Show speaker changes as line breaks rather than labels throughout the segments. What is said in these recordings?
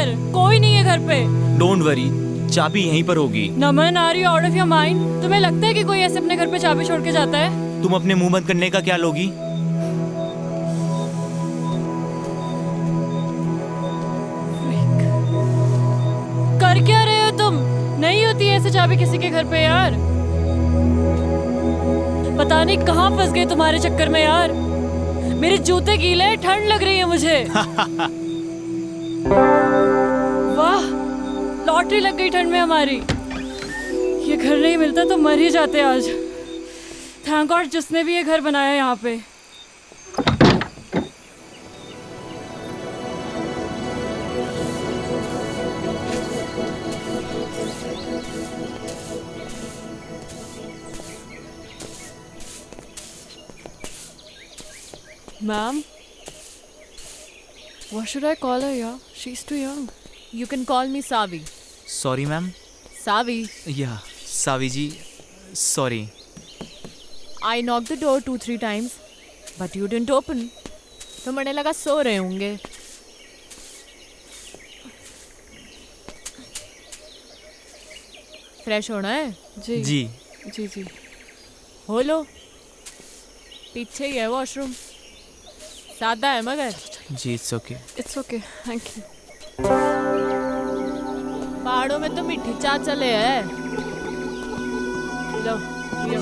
यार, कोई नहीं है घर पे।
डोंट वरी, चाबी यहीं पर होगी।
Naman, are you out of your mind? तुम्हें लगता है कि कोई ऐसे अपने घर पे चाबी छोड़ के जाता है?
तुम अपने मुंह बंद करने का क्या लोगी?
कर क्या रहे हो तुम? नहीं होती ऐसे चाबी किसी के घर पे यार। पता नहीं कहाँ फंस गए तुम्हारे चक्कर में यार। मेरे जूते गीले, ठंड लग रही है मुझे। वाह, लॉटरी लग गई ठंड में हमारी। ये घर नहीं मिलता तो मर ही जाते आज। थैंक गॉड जिसने भी ये घर बनाया यहाँ पे। Ma'am, what should I call her? Yeah, she's too young.
You can call me Savi.
Sorry ma'am.
Savi,
या सावी जी, sorry.
I knocked the door 2-3 times, but you didn't open. तो मैंने लगा सो रहे होंगे। फ्रेश होना है?
जी
जी
जी जी।
हो लो, पीछे ही है वॉशरूम। सादा है मगर।
जी, it's okay.
It's okay, thank you.
पहाड़ों में तो मीठी चाय चले है। लो पियो।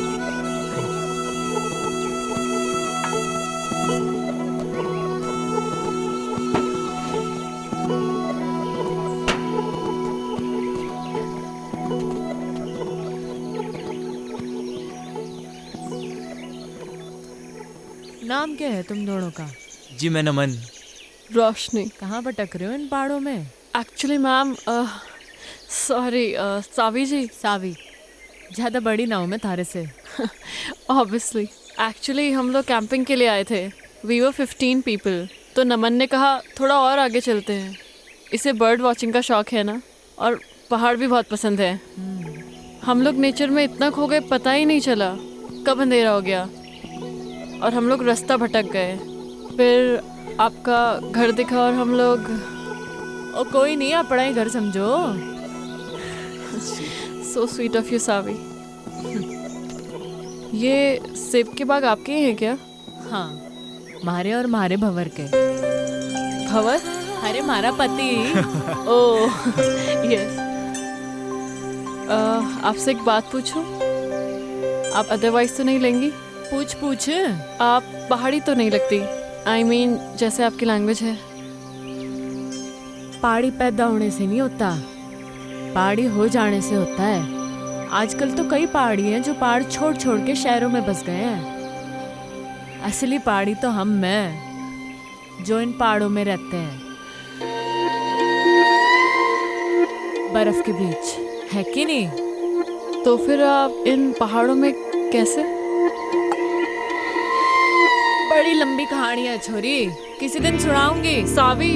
नाम क्या है तुम दोनों का?
जी मैं नमन।
रोशनी।
कहाँ भटक रहे हो इन पहाड़ों में?
एक्चुअली मैम, सॉरी, सावी जी।
सावी, ज़्यादा बड़ी ना हूँ मैं थारे से।
ऑब्वियसली, एक्चुअली हम लोग कैंपिंग के लिए आए थे। We were 15 people. तो नमन ने कहा थोड़ा और आगे चलते हैं। इसे बर्ड वॉचिंग का शौक है ना, और पहाड़ भी बहुत पसंद है। हम लोग नेचर में इतना खो गए, पता ही नहीं चला कब अंधेरा हो गया और हम लोग रास्ता भटक गए। फिर आपका घर दिखा और हम लोग।
ओ कोई नहीं, अपना ही घर समझो।
सो स्वीट ऑफ यू सावी। ये सेब के बाग आपके ही हैं क्या?
हाँ, मारे और मारे भंवर के।
खबर?
अरे मारा पति।
Oh yes. आपसे एक बात पूछूं? आप अदरवाइज तो नहीं लेंगी?
पूछ पूछ।
आप पहाड़ी तो नहीं लगती। आई मीन जैसे आपकी लैंग्वेज है।
पहाड़ी पैदा होने से नहीं होता, पहाड़ी हो जाने से होता है। आजकल तो कई पहाड़ी हैं जो पहाड़ छोड़ छोड़ के शहरों में बस गए हैं। असली पहाड़ी तो हम हैं जो इन पहाड़ों में रहते हैं, बर्फ के बीच, है कि नहीं?
तो फिर आप इन पहाड़ों में कैसे?
बड़ी लंबी कहानी है छोरी, किसी दिन सुनाऊंगी।
सावी,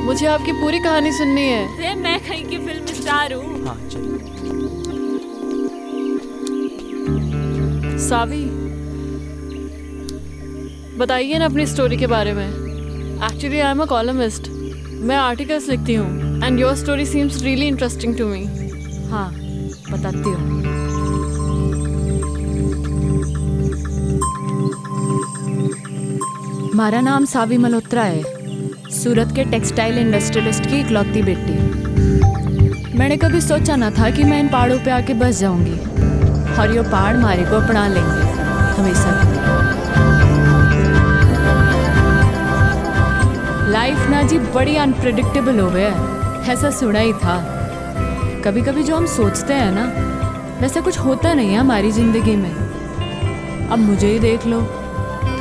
मुझे आपकी पूरी कहानी सुननी है।
अरे मैं कहीं की फिल्म स्टार हूँ।
हाँ चलिए।
सावी, बताइए ना अपनी स्टोरी के बारे में। Actually I am a columnist. मैं आर्टिकल्स लिखती हूँ and your story seems really interesting to me.
हाँ बताती हूँ। हमारा नाम सावी मल्होत्रा है, सूरत के टेक्सटाइल इंडस्ट्रियलिस्ट की इकलौती बेटी। मैंने कभी सोचा ना था कि मैं इन पहाड़ों पे आके बस जाऊंगी और ये पहाड़ हमारे को अपना लेंगे हमेशा के लिए। लाइफ ना जी बड़ी अनप्रेडिक्टेबल हो गया है, ऐसा सुना ही था। कभी कभी जो हम सोचते हैं ना, वैसा कुछ होता नहीं है हमारी ज़िंदगी में। अब मुझे ही देख लो,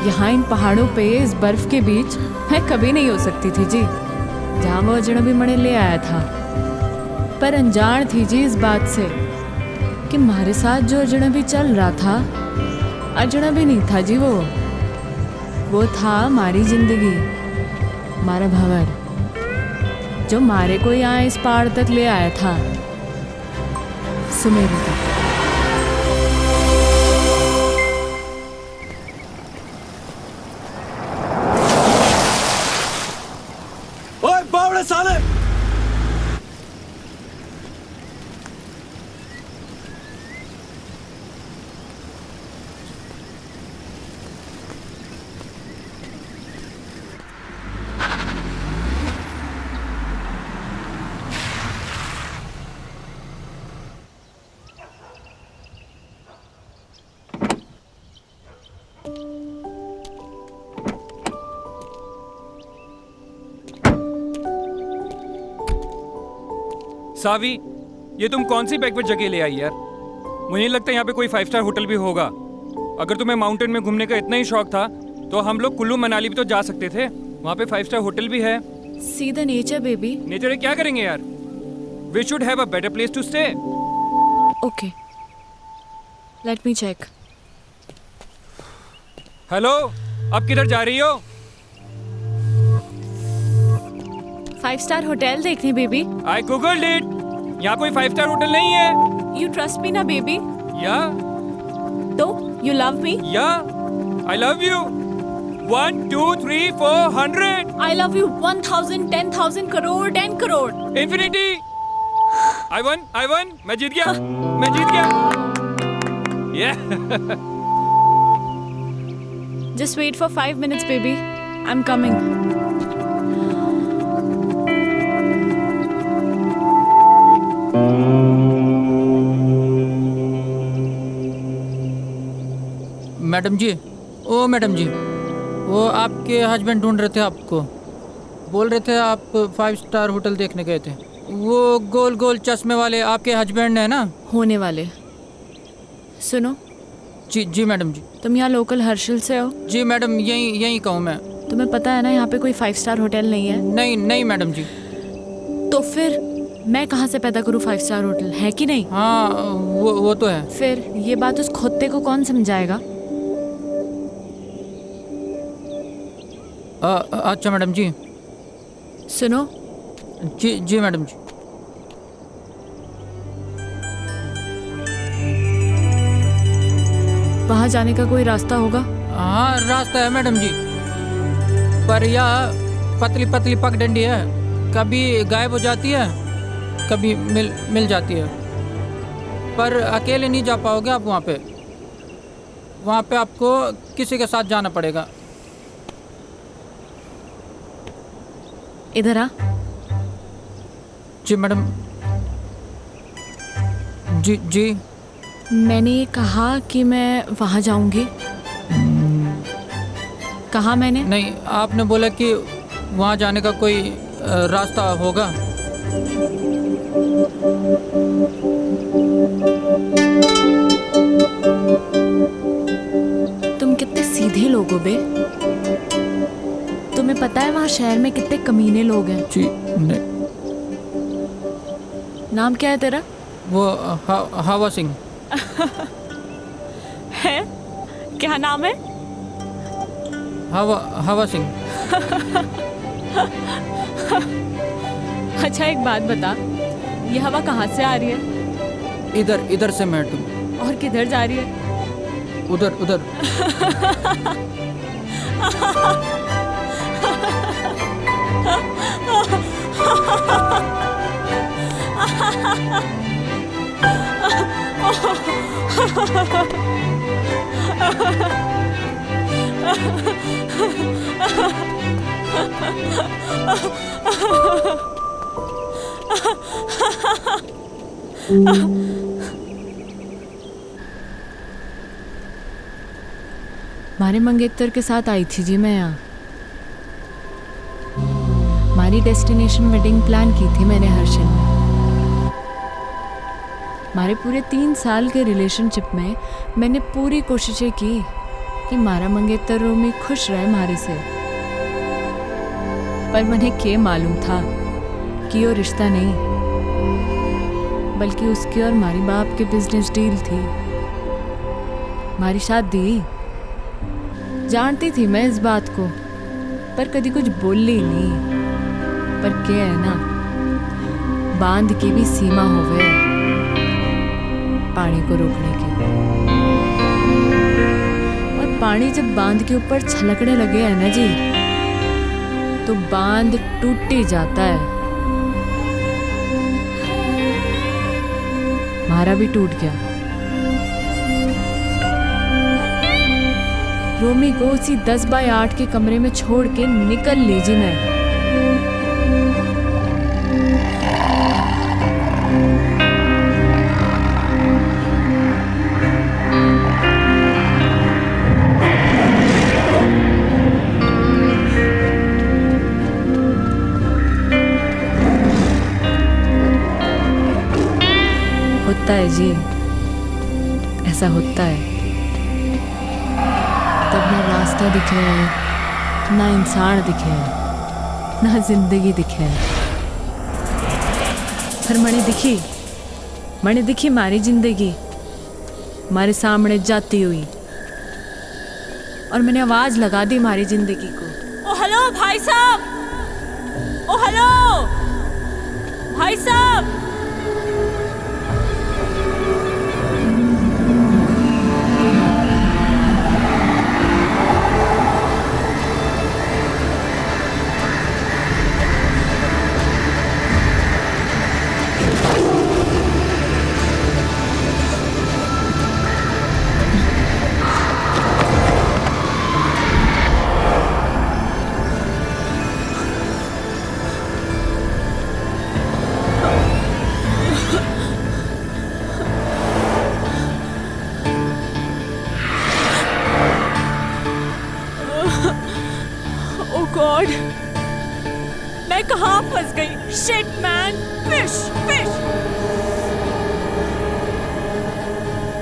यहाँ इन पहाड़ों पे इस बर्फ़ के बीच मैं कभी नहीं हो सकती थी जी, जहाँ वो अजनबी मणे ले आया था। पर अनजान थी जी इस बात से कि हमारे साथ जो अजनबी चल रहा था, अजनबी नहीं था जी, वो था हमारी ज़िंदगी, हमारा भंवर, जो हमारे को यहाँ इस पहाड़ तक ले आया था, सुमेरु तक।
ओए बावड़े साले।
सावी, ये तुम कौन सी बैकवर्ड जगह ले आई यार? मुझे नहीं लगता यहाँ पे कोई 5 स्टार होटल भी होगा। अगर तुम्हें माउंटेन में घूमने का इतना ही शौक था तो हम लोग कुल्लू मनाली भी तो जा सकते थे। वहाँ पे 5 स्टार होटल भी है।
See the nature baby.
Nature में क्या करेंगे यार? We should have a better place to stay.
Okay, let me check.
Hello, अब किधर जा रही हो?
5 स्टार होटल देखने बेबी।
I googled it. यहाँ कोई 5 स्टार होटल नहीं है।
यू ट्रस्ट मी ना बेबी?
या
तो यू लव मी?
या I love you. 1 2 3 4 100
I love you 1000 10,000 crore 10 crore.
Infinity. I won. मैं जीत गया। मैं जीत गया।
Just wait for 5 minutes baby. I'm coming.
Madam जी, ओ मैडम जी, वो आपके हस्बैंड ढूंढ रहे थे आपको। बोल रहे थे आप 5 स्टार होटल देखने गए थे। वो गोल गोल चश्मे वाले आपके हस्बैंड है ना?
होने वाले। सुनो,
जी जी मैडम जी।
तुम यहाँ लोकल हर्षिल से हो?
जी मैडम, यहीं कहूँ मैं।
तुम्हें पता है ना यहाँ पे कोई 5 स्टार होटल नहीं है?
नहीं मैडम जी।
तो फिर मैं कहाँ से पैदा करूँ 5 स्टार होटल, है कि नहीं?
हाँ, वो तो है।
फिर ये बात उस खोते को कौन समझाएगा?
अच्छा मैडम जी।
सुनो,
जी मैडम जी।
वहाँ जाने का कोई रास्ता होगा?
हाँ, रास्ता है मैडम जी, पर यह पतली पतली पगडंडी है। कभी गायब हो जाती है, कभी मिल जाती है। पर अकेले नहीं जा पाओगे आप वहाँ पे। वहाँ पे आपको किसी के साथ जाना पड़ेगा।
इधर आ।
जी मैडम। जी
मैंने ये कहा कि मैं वहाँ जाऊंगी। कहा मैंने?
नहीं, आपने बोला कि वहाँ जाने का कोई रास्ता होगा।
तुम कितने सीधे लोग हो बे। तुम्हें पता है वहाँ शहर में कितने कमीने लोग हैं?
जी नहीं।
नाम क्या है तेरा?
वो हवा सिंह
है? क्या नाम है?
हवा सिंह।
अच्छा एक बात बता, ये हवा कहाँ से आ रही है?
इधर से मैडम।
और किधर जा रही है?
उधर।
मारे मंगेतर के साथ आई थी जी मैं यहाँ। हमारी डेस्टिनेशन वेडिंग प्लान की थी मैंने हर्षिल में। हमारे पूरे 3 साल के रिलेशनशिप में मैंने पूरी कोशिशें की कि मारा मंगेतर रोमी खुश रहे हमारे से। पर मुझे क्या मालूम था कि वो रिश्ता नहीं, बल्कि उसकी और हमारी बाप की बिजनेस डील थी। हमारी शादी जानती थी मैं इस बात को, पर कभी कुछ बोली नहीं। पर क्या है ना, बांध की भी सीमा होवे पानी को रोकने की। और पानी जब बांध के ऊपर छलकने लगे है ना जी, तो बांध टूट ही जाता है। हमारा भी टूट गया। रोमी को उसी 10 बाय 8 के कमरे में छोड़ के निकल लीजिए मैं। होता है जी, ऐसा होता है। तब ना रास्ता दिखे, ना इंसान दिखे, ना जिंदगी दिखे। फिर मैंने दिखी हमारी जिंदगी हमारे सामने जाती हुई, और मैंने आवाज लगा दी हमारी जिंदगी को।
ओ हेलो भाई साहब, ओ हेलो भाई साहब। गॉड, मैं कहाँ फंस गई? Shit man, fish fish.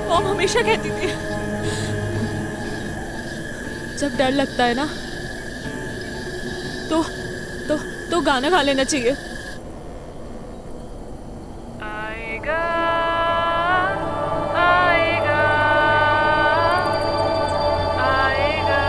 Mom हमेशा कहती थी जब डर लगता है ना तो गाना गा लेना चाहिए। आएगा आएगा आएगा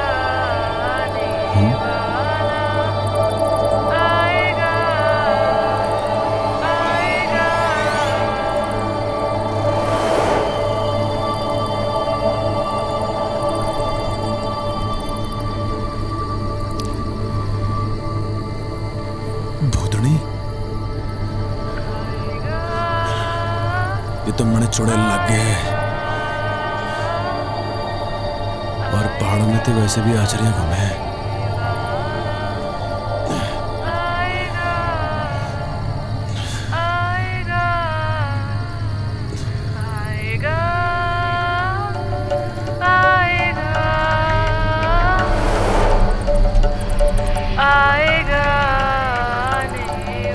ये तो मने चुड़ैल लग गए, और पहाड़ों में तो वैसे भी आचरियां कम है।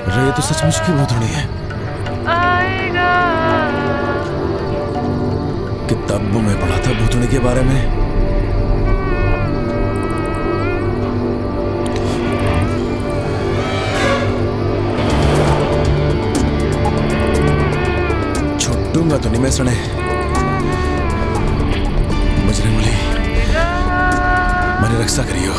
अरे ये तो सचमुच की भूतनी है। किताबों में पढ़ा था भूतनी के बारे में। छुट्टूंगा तो नहीं मैं सने। मुझे मिली मैंने रक्षा करियो।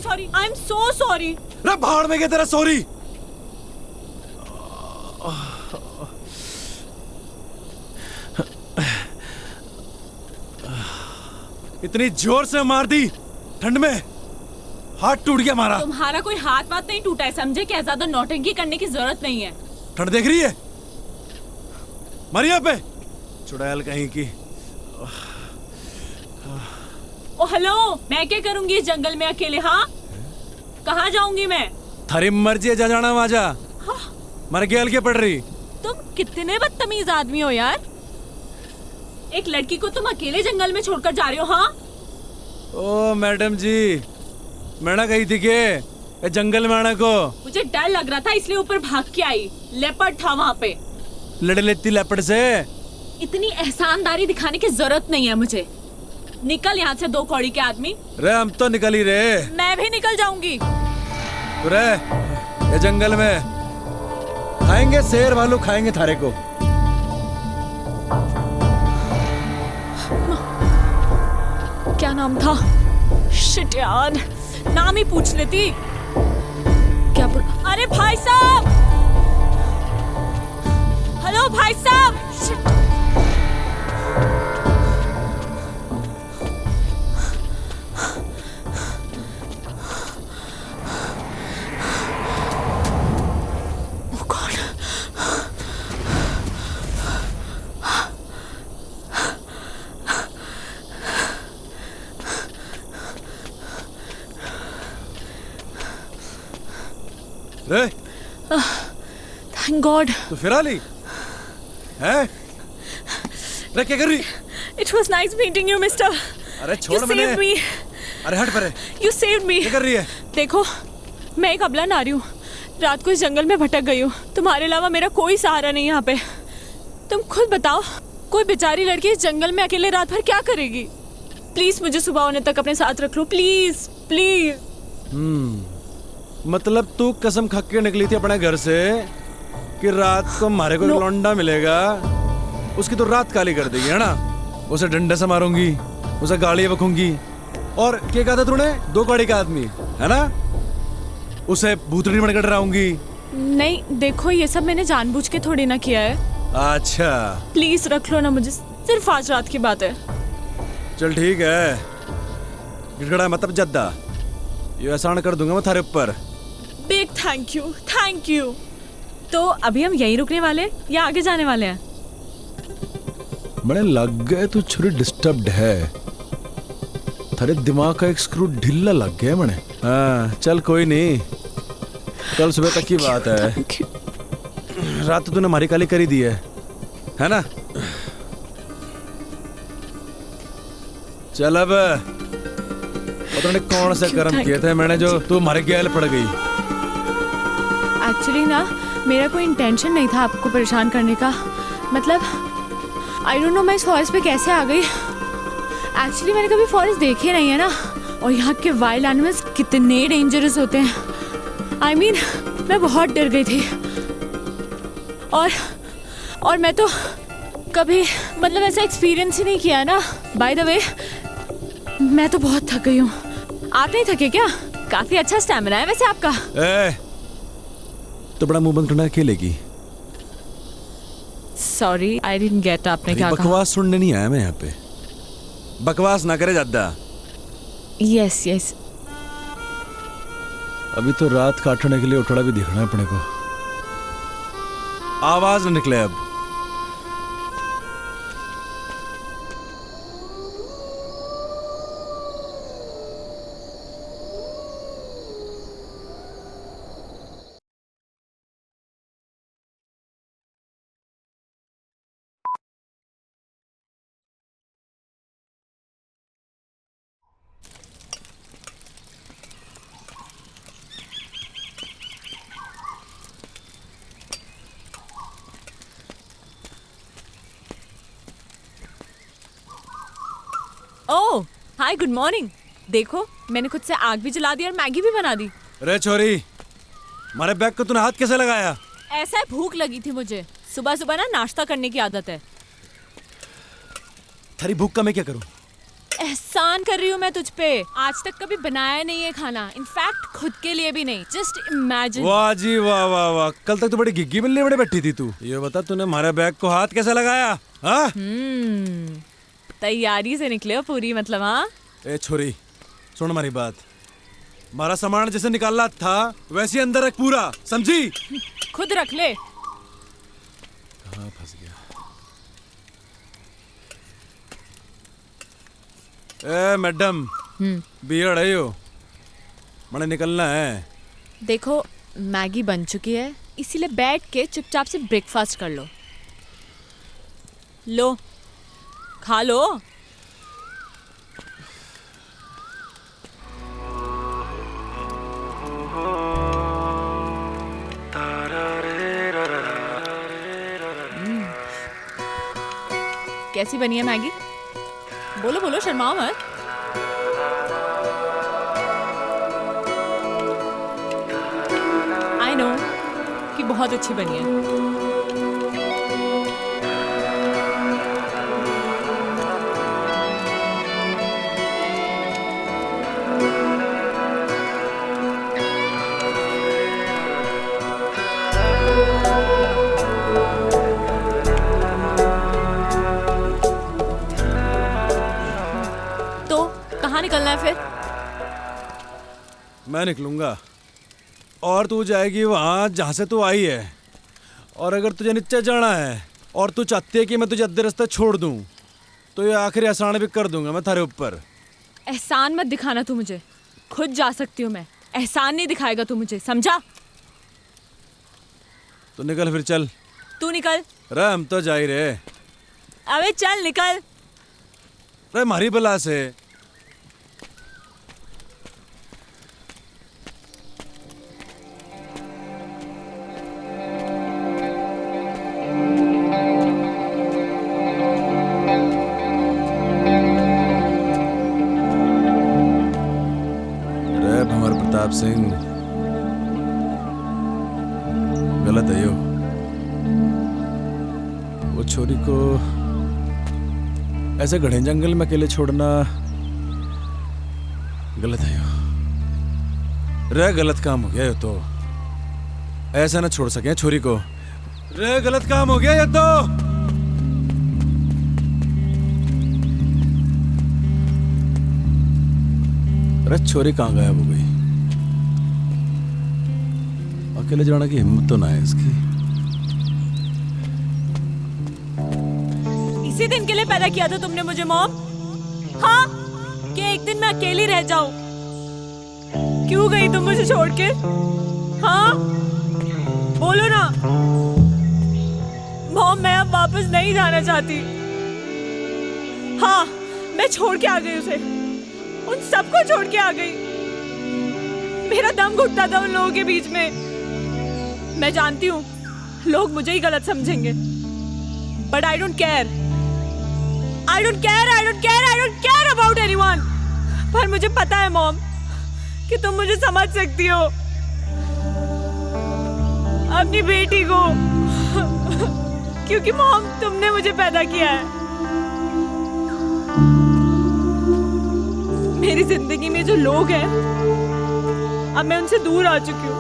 Sorry, I am so sorry.
रे भाड़ में गया तेरा सॉरी। इतनी जोर से मार दी ठंड में, हाथ टूट गया हमारा।
तुम्हारा कोई हाथ वाथ नहीं टूटा है, समझे? क्या ज्यादा नौटंकी करने की जरूरत नहीं है।
ठंड देख रही है मरिया पे, चुड़ैल कहीं की।
ओ हेलो, मैं क्या करूंगी इस जंगल में अकेले? हाँ, कहाँ जाऊंगी मैं?
थारी मर्जी है, जा जाना वहां जा।
हाँ?
मर गया के पड़ रही।
तुम कितने बदतमीज आदमी हो यार। एक लड़की को तुम अकेले जंगल में छोड़कर जा रहे हो? हाँ?
ओ मैडम जी, मैं ना गई थी के जंगल में आने को।
मुझे डर लग रहा था इसलिए ऊपर भाग के आई। लेपर्ड था वहाँ पे।
लड़ लेती लेपर्ड से।
इतनी एहसानदारी दिखाने की जरूरत नहीं है मुझे। निकल यहाँ से, दो कौड़ी के आदमी।
रे हम तो निकल ही रहे।
मैं भी निकल जाऊंगी।
रे ये जंगल में खाएंगे, शेर भालू खाएंगे थारे को।
नाम था? शिट यार, नाम ही पूछ लेती। क्या अरे भाई साहब, हेलो भाई साहब। शिट। वो कौन?
रे
थैंक गॉड।
तो फिर आ ली है? रे क्या कर रही?
It was nice meeting you, mister.
अरे
You
छोड़ मैंने।
saved me.
अरे हट परे।
You saved me.
क्या कर रही है?
देखो, मैं एक अबला नारी हूँ। रात को इस जंगल में भटक गई हूँ। तुम्हारे अलावा मेरा कोई सहारा नहीं यहाँ पे। तुम खुद बताओ, कोई बेचारी लड़की इस जंगल में अकेले रात भर क्या करेगी? प्लीज मुझे सुबह होने तक अपने साथ रख लो, प्लीज प्लीज।
मतलब तू कसम खा के निकली थी अपने घर से कि रात को हमारे को एक लौंडा मिलेगा, उसकी तो रात काली कर देगी, है ना? उसे डंडे से मारूंगी, उसे गाड़ी बकूंगी, और क्या कहा था तूने? 2 गाड़ी का आदमी, है ना? उसे भूतड़ी बनकर डराऊंगी।
नहीं देखो, ये सब मैंने जानबूझ के थोड़ी ना किया है।
अच्छा
प्लीज रख लो ना मुझे, सिर्फ आज रात की बात है।
चल ठीक है, गिड़गड़ा मतलब जद्दा, ये एहसान कर दूंगा मैं थारे ऊपर।
Big thank you. तो अभी हम यहीं रुकने वाले हैं या आगे जाने वाले हैं?
बड़े लग गए तू छुरी डिस्टर्ब्ड है, थारे दिमाग का एक स्क्रू ढीला लग गया मने। हाँ चल कोई नहीं, कल सुबह तक की बात है।
Thank you.
रात तो तूने हमारी काली करी दी है ना? चल अब पता नहीं कौन से कर्म किए थे मैंने जो तू हमारे गैल पड़ गई।
एक्चुअली ना, मेरा कोई इंटेंशन नहीं था आपको परेशान करने का। मतलब आई डोंट नो मैं इस फॉरेस्ट पे कैसे आ गई। एक्चुअली मैंने कभी फॉरेस्ट देखे नहीं है ना, और यहाँ के वाइल्ड एनिमल्स कितने डेंजरस होते हैं। आई मीन मैं बहुत डर गई थी, और मैं तो कभी मतलब ऐसा एक्सपीरियंस ही नहीं किया ना। बाय द वे, मैं तो बहुत थक गई हूँ। आप नहीं थके क्या? काफी अच्छा स्टैमिना है वैसे आपका।
तो बड़ा मुंह बंद करना अकेलेगी।
सॉरी आई डिडंट गेट, आपने क्या कहा?
बकवास सुनने नहीं आया मैं यहाँ पे, बकवास ना करे ज्यादा।
यस।
अभी तो रात काटने के लिए उठड़ा भी दिखना है अपने को, आवाज न निकले अब।
ओह हाय, गुड मॉर्निंग। देखो मैंने खुद से आग भी जला दी और मैगी भी बना दी।
अरे छोरी, हमारे बैग को तूने हाथ कैसे लगाया?
ऐसा है, भूख लगी थी मुझे। सुबह सुबह ना नाश्ता करने की आदत है।
थारी भूख का मैं क्या करूं?
एहसान कर रही हूँ मैं तुझ पे। आज तक कभी बनाया नहीं है खाना, इनफैक्ट खुद के लिए भी नहीं। Just imagine.
वाह जी वाह वाह वाह, कल तक तो बड़ी गिग्गी बिल्ली बड़े बैठी थी तू। ये बता तूने हमारे बैग को हाथ कैसे लगाया? हाँ?
तैयारी से निकले हो पूरी, मतलब। हाँ
ए छोरी, सुन हमारी बात। हमारा सामान जैसे निकालना था वैसे ही अंदर रख पूरा, समझी?
खुद रख ले।
कहाँ फंस गया? ए मैडम, बियड़ है यो, मैंने निकलना है।
देखो मैगी बन चुकी है, इसीलिए बैठ के चुपचाप से ब्रेकफास्ट कर लो। लो खा लो। कैसी बनी है मैगी? बोलो बोलो, शर्माओ मत। आई नो कि बहुत अच्छी बनी है।
निकलना है फिर?
मैं निकलूंगा और तू जाएगी वहाँ जहाँ से तू आई है। और अगर तुझे नीचे जाना है और तू चाहती है कि मैं तुझे अद्धे रास्ते छोड़ दूँ तो ये आखिरी एहसान भी कर दूंगा मैं थारे ऊपर।
एहसान मत दिखाना तू मुझे, खुद जा सकती हूँ मैं। एहसान नहीं दिखाएगा तू मुझे, समझा?
तो निकल फिर चल।
तू निकल।
रे हम तो जा ही रहे।
अबे चल निकल।
रे मारी बला से। रे भंवर प्रताप सिंह, गलत है यो। वो छोरी को ऐसे घने जंगल में अकेले छोड़ना गलत है यो। रे गलत काम हो गया ये तो। ऐसा ना छोड़ सके छोरी को। रे गलत काम हो गया ये तो। अरे छोरी कहाँ गायब हो गई? अकेले जाने की हिम्मत तो ना है इसकी।
इसी दिन के लिए पैदा किया था तुमने मुझे मॉम? हाँ, कि एक दिन मैं अकेली रह जाऊं? क्यों गई तुम मुझे छोड़ के? हाँ, बोलो ना। मॉम, मैं अब वापस नहीं जाना चाहती। हाँ, मैं छोड़ के आ गई उसे, उन सबको छोड़ के आ गई। मेरा दम घुटता था उन लोगों के बीच में। मैं जानती हूँ लोग मुझे ही गलत समझेंगे, but I don't care. I don't care about anyone। पर मुझे पता है मॉम कि तुम मुझे समझ सकती हो, अपनी बेटी को। क्योंकि मॉम, तुमने मुझे पैदा किया है। मेरी जिंदगी में जो लोग हैं, अब मैं उनसे दूर आ चुकी हूँ।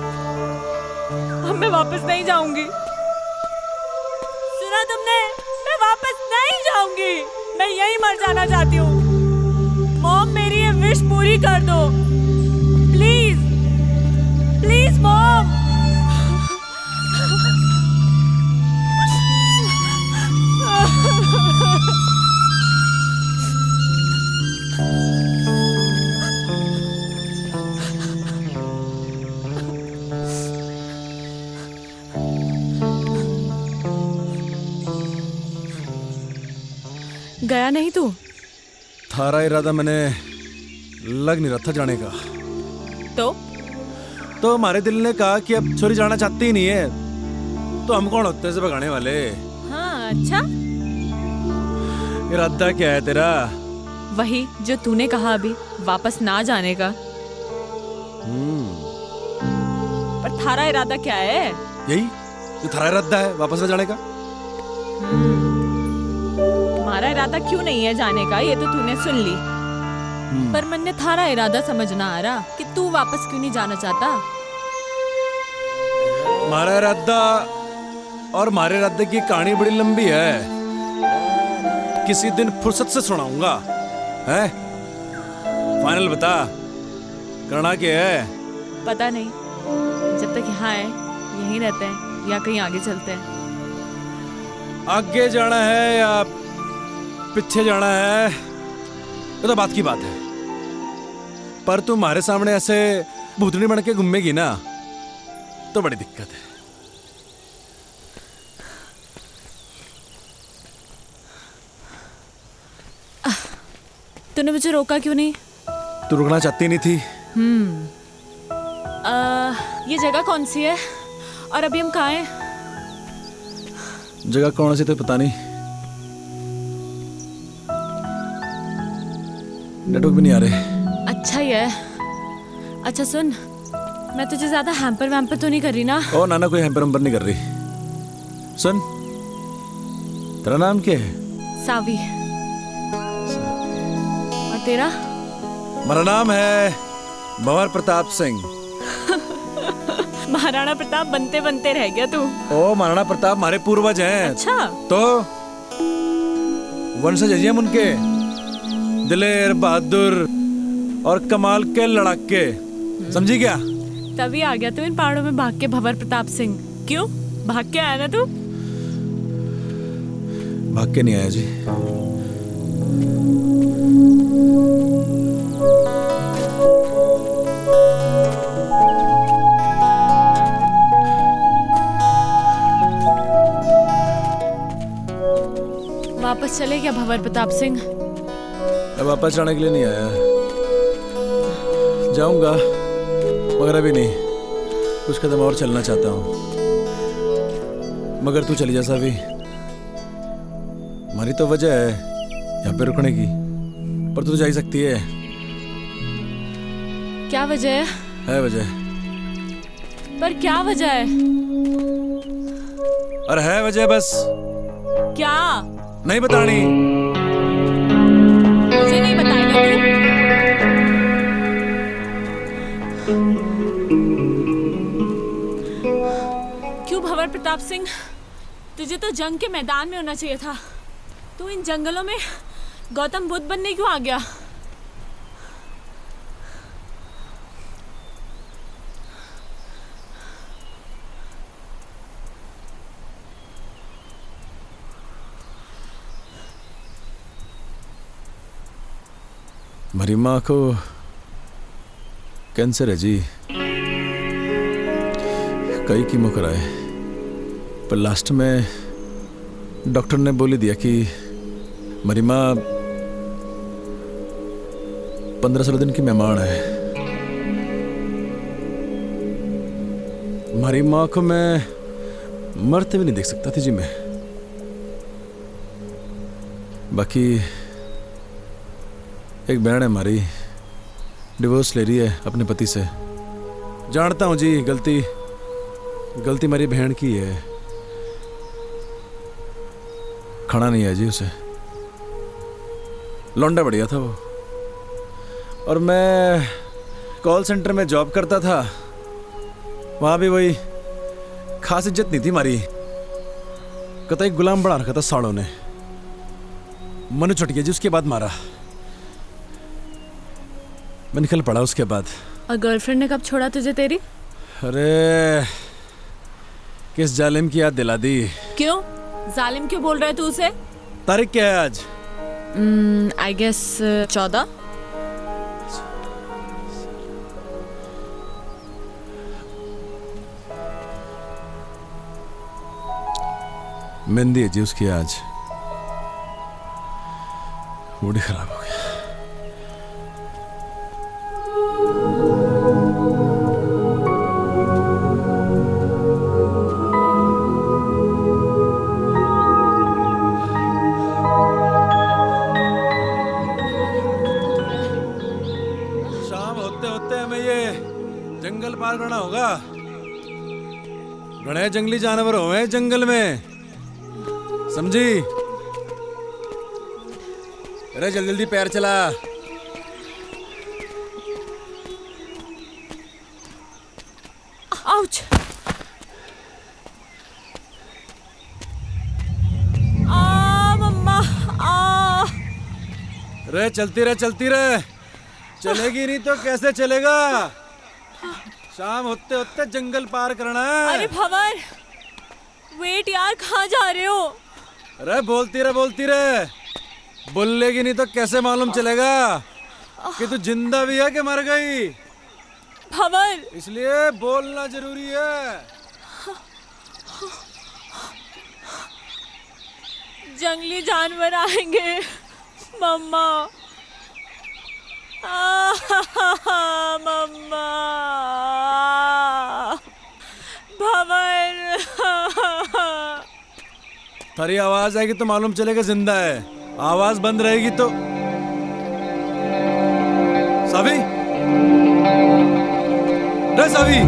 अब मैं वापस नहीं जाऊंगी। सुना तुमने? मैं वापस नहीं जाऊंगी। मैं यहीं मर जाना चाहती हूँ। मॉम, मेरी ये विश पूरी कर दो प्लीज, प्लीज मॉम। गया नहीं तू?
थारा इरादा मैंने लग नहीं रहा था जाने का। तो हमारे दिल ने कहा कि अब छोरी जाना चाहती ही नहीं है, तो हम कौन होते हैं इसे भगाने वाले?
हाँ, अच्छा।
इरादा क्या है तेरा?
वही जो तूने कहा अभी, वापस ना जाने का। पर थारा इरादा क्या है?
यही जो थारा इरादा है, वापस ना जाने का।
हमारा इरादा क्यों नहीं है जाने का, ये तो तूने सुन ली। पर मन ने थारा इरादा समझना आ रहा कि तू वापस क्यों नहीं जाना चाहता।
हमारा इरादा और हमारे इरादे की कहानी बड़ी लंबी है, किसी दिन फुर्सत से सुनाऊंगा। है फाइनल बता, करना क्या है?
पता नहीं, जब तक यहाँ है यहीं रहते हैं या कहीं आगे चलते हैं।
आगे जाना है या पीछे जाना है ये तो बात की बात है, पर तू हमारे सामने ऐसे भूतनी बन के घूमेगी ना तो बड़ी दिक्कत है।
तूने मुझे रोका क्यों नहीं?
तू रुकना चाहती नहीं थी।
ये जगह कौन सी है और अभी हम कहाँ हैं?
जगह कौन सी तो पता नहीं, नेटवर्क भी नहीं आ रहे।
अच्छा ही है। अच्छा सुन, मैं तुझे ज्यादा हैम्पर वैम्पर तो नहीं कर रही ना?
ओ नाना, कोई हैम्पर वैम्पर नहीं कर रही। सुन, तेरा नाम क्या है?
सावी। और तेरा?
मेरा नाम है भंवर प्रताप सिंह।
महाराणा प्रताप बनते बनते रह गया तू।
ओ महाराणा प्रताप हमारे पूर्वज हैं।
अच्छा,
तो वंशज हैं हम उनके, दिलेर बहादुर और कमाल के लड़ाके, समझी क्या?
तभी आ गया तू इन पहाड़ों में भाग के भंवर प्रताप सिंह। क्यों भाग के आया ना तू?
भाग के नहीं आया जी।
वापस चले क्या भंवर प्रताप सिंह?
मैं वापस जाने के लिए नहीं आया, जाऊंगा मगर अभी नहीं, कुछ कदम और चलना चाहता हूँ। मगर तू चली जा सावी, हमारी तो वजह है यहाँ पे रुकने की, पर तू जा ही सकती है।
क्या वजह
है वजह,
पर क्या वजह है?
और है वजह बस,
क्या?
नहीं बतानी।
मुझे नहीं बताएगा तू? क्यों भंवर प्रताप सिंह, तुझे तो जंग के मैदान में होना चाहिए था। तू इन जंगलों में गौतम बुद्ध बनने क्यों आ गया?
मेरी माँ को कैंसर है जी, कई कीमो कराए, पर लास्ट में डॉक्टर ने बोली दिया कि मेरी माँ 15-16 दिन की मेहमान है। हमारी माँ को मैं मरते भी नहीं देख सकता थी जी मैं। बाकी एक बहन है हमारी, डिवोर्स ले रही है अपने पति से। जानता हूँ जी, गलती मेरी बहन की है, खड़ा नहीं है जी उसे। लौंडा बढ़िया था वो, और मैं कॉल सेंटर में जॉब करता था, वहाँ भी वही खास इज्जत नहीं थी हमारी। कतई गुलाम बना रखा था साड़ों ने। मनु छुट गया जी, उसके बाद मारा, मैं निकल पड़ा उसके बाद।
और गर्लफ्रेंड ने कब छोड़ा तुझे तेरी?
अरे किस जालिम की याद दिला दी।
क्यों जालिम क्यों बोल रहा है तू उसे?
तारीख क्या है आज?
I guess 14।
मेहंदी है जी उसकी आज, मूड ही खराब हो गया। जंगल पार करना होगा, बड़े जंगली जानवर हुए जंगल में, समझी? अरे जल्दी जल्दी पैर चला।
आउच। मम्मा
रे चलती रहे, चलेगी नहीं तो कैसे चलेगा? शाम होते होते जंगल पार करना है।
अरे भंवर, वेट यार, कहाँ जा रहे हो?
अरे बोलती रहे, बोलेगी नहीं तो कैसे मालूम चलेगा कि तू जिंदा भी है कि मर गई?
भंवर,
इसलिए बोलना जरूरी है।
जंगली जानवर आएंगे मम्मा। मम्मा, भंवर।
थारी आवाज आएगी तो मालूम चलेगा जिंदा है, आवाज बंद रहेगी तो। सावी, रे सावी,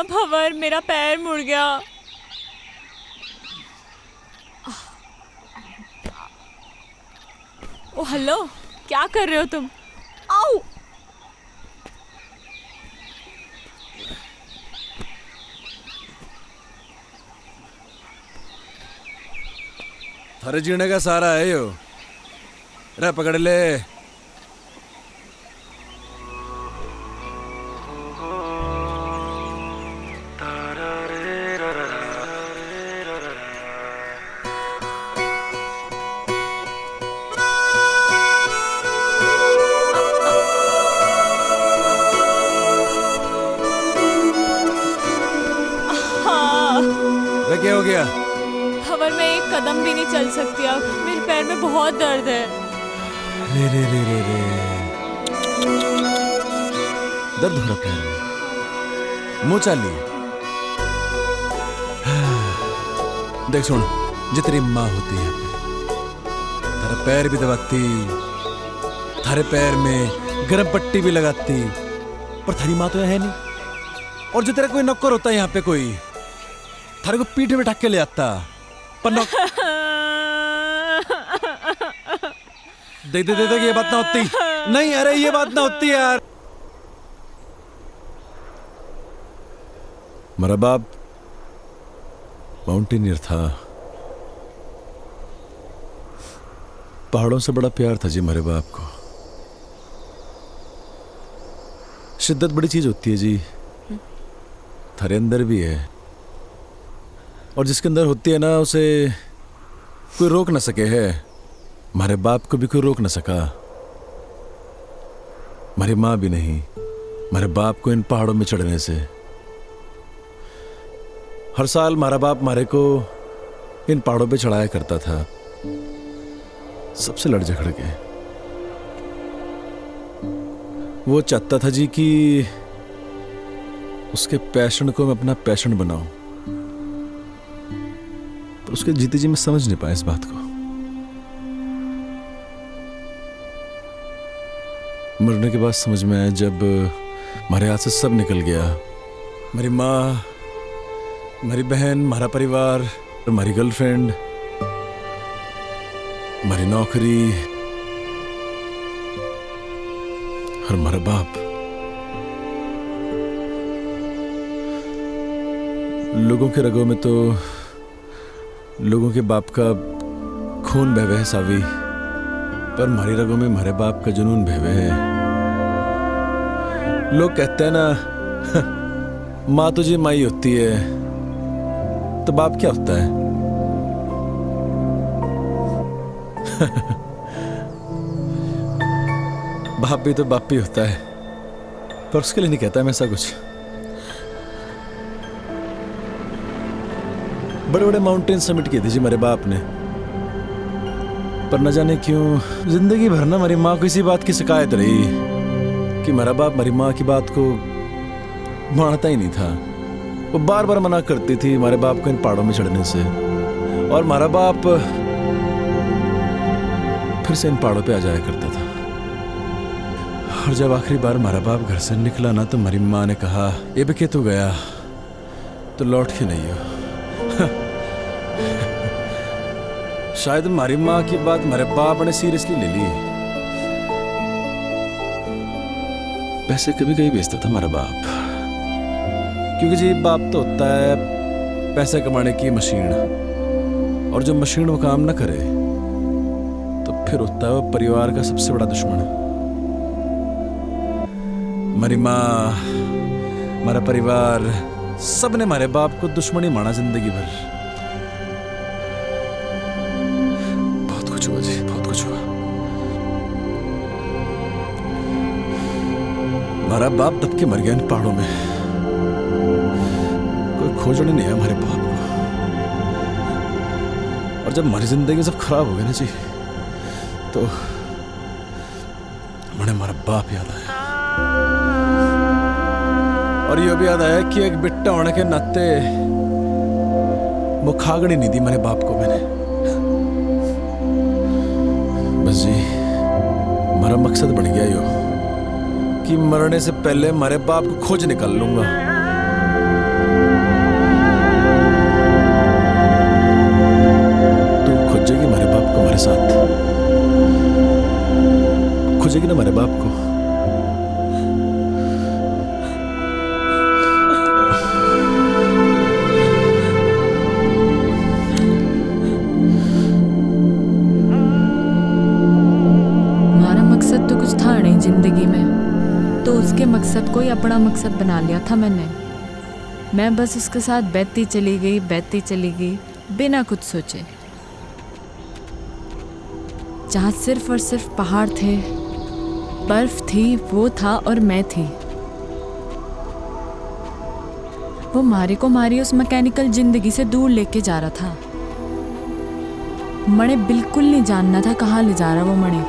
भंवर, मेरा पैर मुड़ गया। ओ हेलो, क्या कर रहे हो तुम? आओ।
अरे जीने का सारा है यो। रे पकड़ ले। रे क्या हो गया?
खबर में एक कदम भी नहीं चल सकती अब, मेरे पैर में बहुत दर्द है।
रे रे रे रे रे दर्द हो रहा पैर में, मुंह चाली। देख सुन, जो तेरी माँ होती है तेरा पैर भी दबाती, थारे पैर में गर्म पट्टी भी लगाती, पर थारी माँ तो है नहीं। और जो तेरा कोई नौकर होता है यहाँ पे कोई, थारे को पीठ में ढक के ले आता, पर देख देख देख, ये बात ना होती। नहीं अरे ये बात ना होती यार। मेरा बाप माउंटेनियर था, पहाड़ों से बड़ा प्यार था जी मेरे बाप को। शिद्दत बड़ी चीज होती है जी, थारे अंदर भी है, और जिसके अंदर होती है ना उसे कोई रोक ना सके है। हमारे बाप को भी कोई रोक ना सका, हमारी माँ भी नहीं, हमारे बाप को इन पहाड़ों में चढ़ने से। हर साल हमारा बाप हमारे को इन पहाड़ों पे चढ़ाया करता था, सबसे लड़ झगड़ के। वो चाहता था जी कि उसके पैशन को मैं अपना पैशन बनाऊं, पर उसके जीते जी मैं समझ नहीं पाया इस बात को। मरने के बाद समझ में आया जब हमारे हाथ से सब निकल गया। मेरी माँ, मेरी बहन, हमारा परिवार, हमारी गर्लफ्रेंड, हमारी नौकरी और हमारा बाप। लोगों के रगों में तो लोगों के बाप का खून बह है सावी, पर हमारी रगों में हमारे बाप का जुनून बहवे है। लोग कहते हैं ना माँ तुझे माई होती है, तो बाप क्या होता है? बाप भी तो बाप ही होता है, पर उसके लिए नहीं कहता मैं ऐसा कुछ। बड़े बड़े माउंटेन समिट किए थे जी मेरे बाप ने, पर न जाने क्यों जिंदगी भर ना हमारी माँ को इसी बात की शिकायत रही कि मेरा बाप हमारी माँ की बात को मानता ही नहीं था। वो बार बार मना करती थी हमारे बाप को इन पहाड़ों में चढ़ने से, और हमारा बाप फिर से इन पहाड़ों पे आ जाया करता था। और जब आखिरी बार हमारा बाप घर से निकला ना, तो हमारी माँ ने कहा ये भी तू गया तो लौट के नहीं हो। शायद हमारी माँ की बात हमारे बाप ने सीरियसली ले ली। पैसे कभी कभी बेचता था हमारा बाप, क्योंकि जी बाप तो होता है पैसे कमाने की मशीन, और जब मशीन वो काम ना करे तो फिर होता है वो परिवार का सबसे बड़ा दुश्मन। हमारी माँ, हमारा परिवार, सब ने हमारे बाप को दुश्मन ही माना जिंदगी भर। बहुत कुछ हुआ जी, बहुत कुछ हुआ। हमारा बाप दब के मर गया इन पहाड़ों में, कोई खोजने नहीं है हमारे बाप को। और जब हमारी जिंदगी सब खराब हो गई ना जी, तो मुझे हमारा बाप याद आया। और ये भी याद आया कि एक बिट्टा होने के नाते वो खागड़ी नहीं दी मेरे बाप को मैंने। बस जी हमारा मकसद बन गया यो कि मरने से पहले हमारे बाप को खोज निकाल लूंगा। तू खोजेगी हमारे बाप को, हमारे साथ खोजेगी ना हमारे बाप को।
बड़ा मकसद बना लिया था मैंने। मैं बस उसके साथ बहती चली गई बिना कुछ सोचे। जहाँ सिर्फ और सिर्फ पहाड़ थे, बर्फ थी, वो था और मैं थी। वो मारे को मारी उस मैकेनिकल जिंदगी से दूर लेके जा रहा था। मणे बिल्कुल नहीं जानना था कहाँ ले जा रहा वो मणे।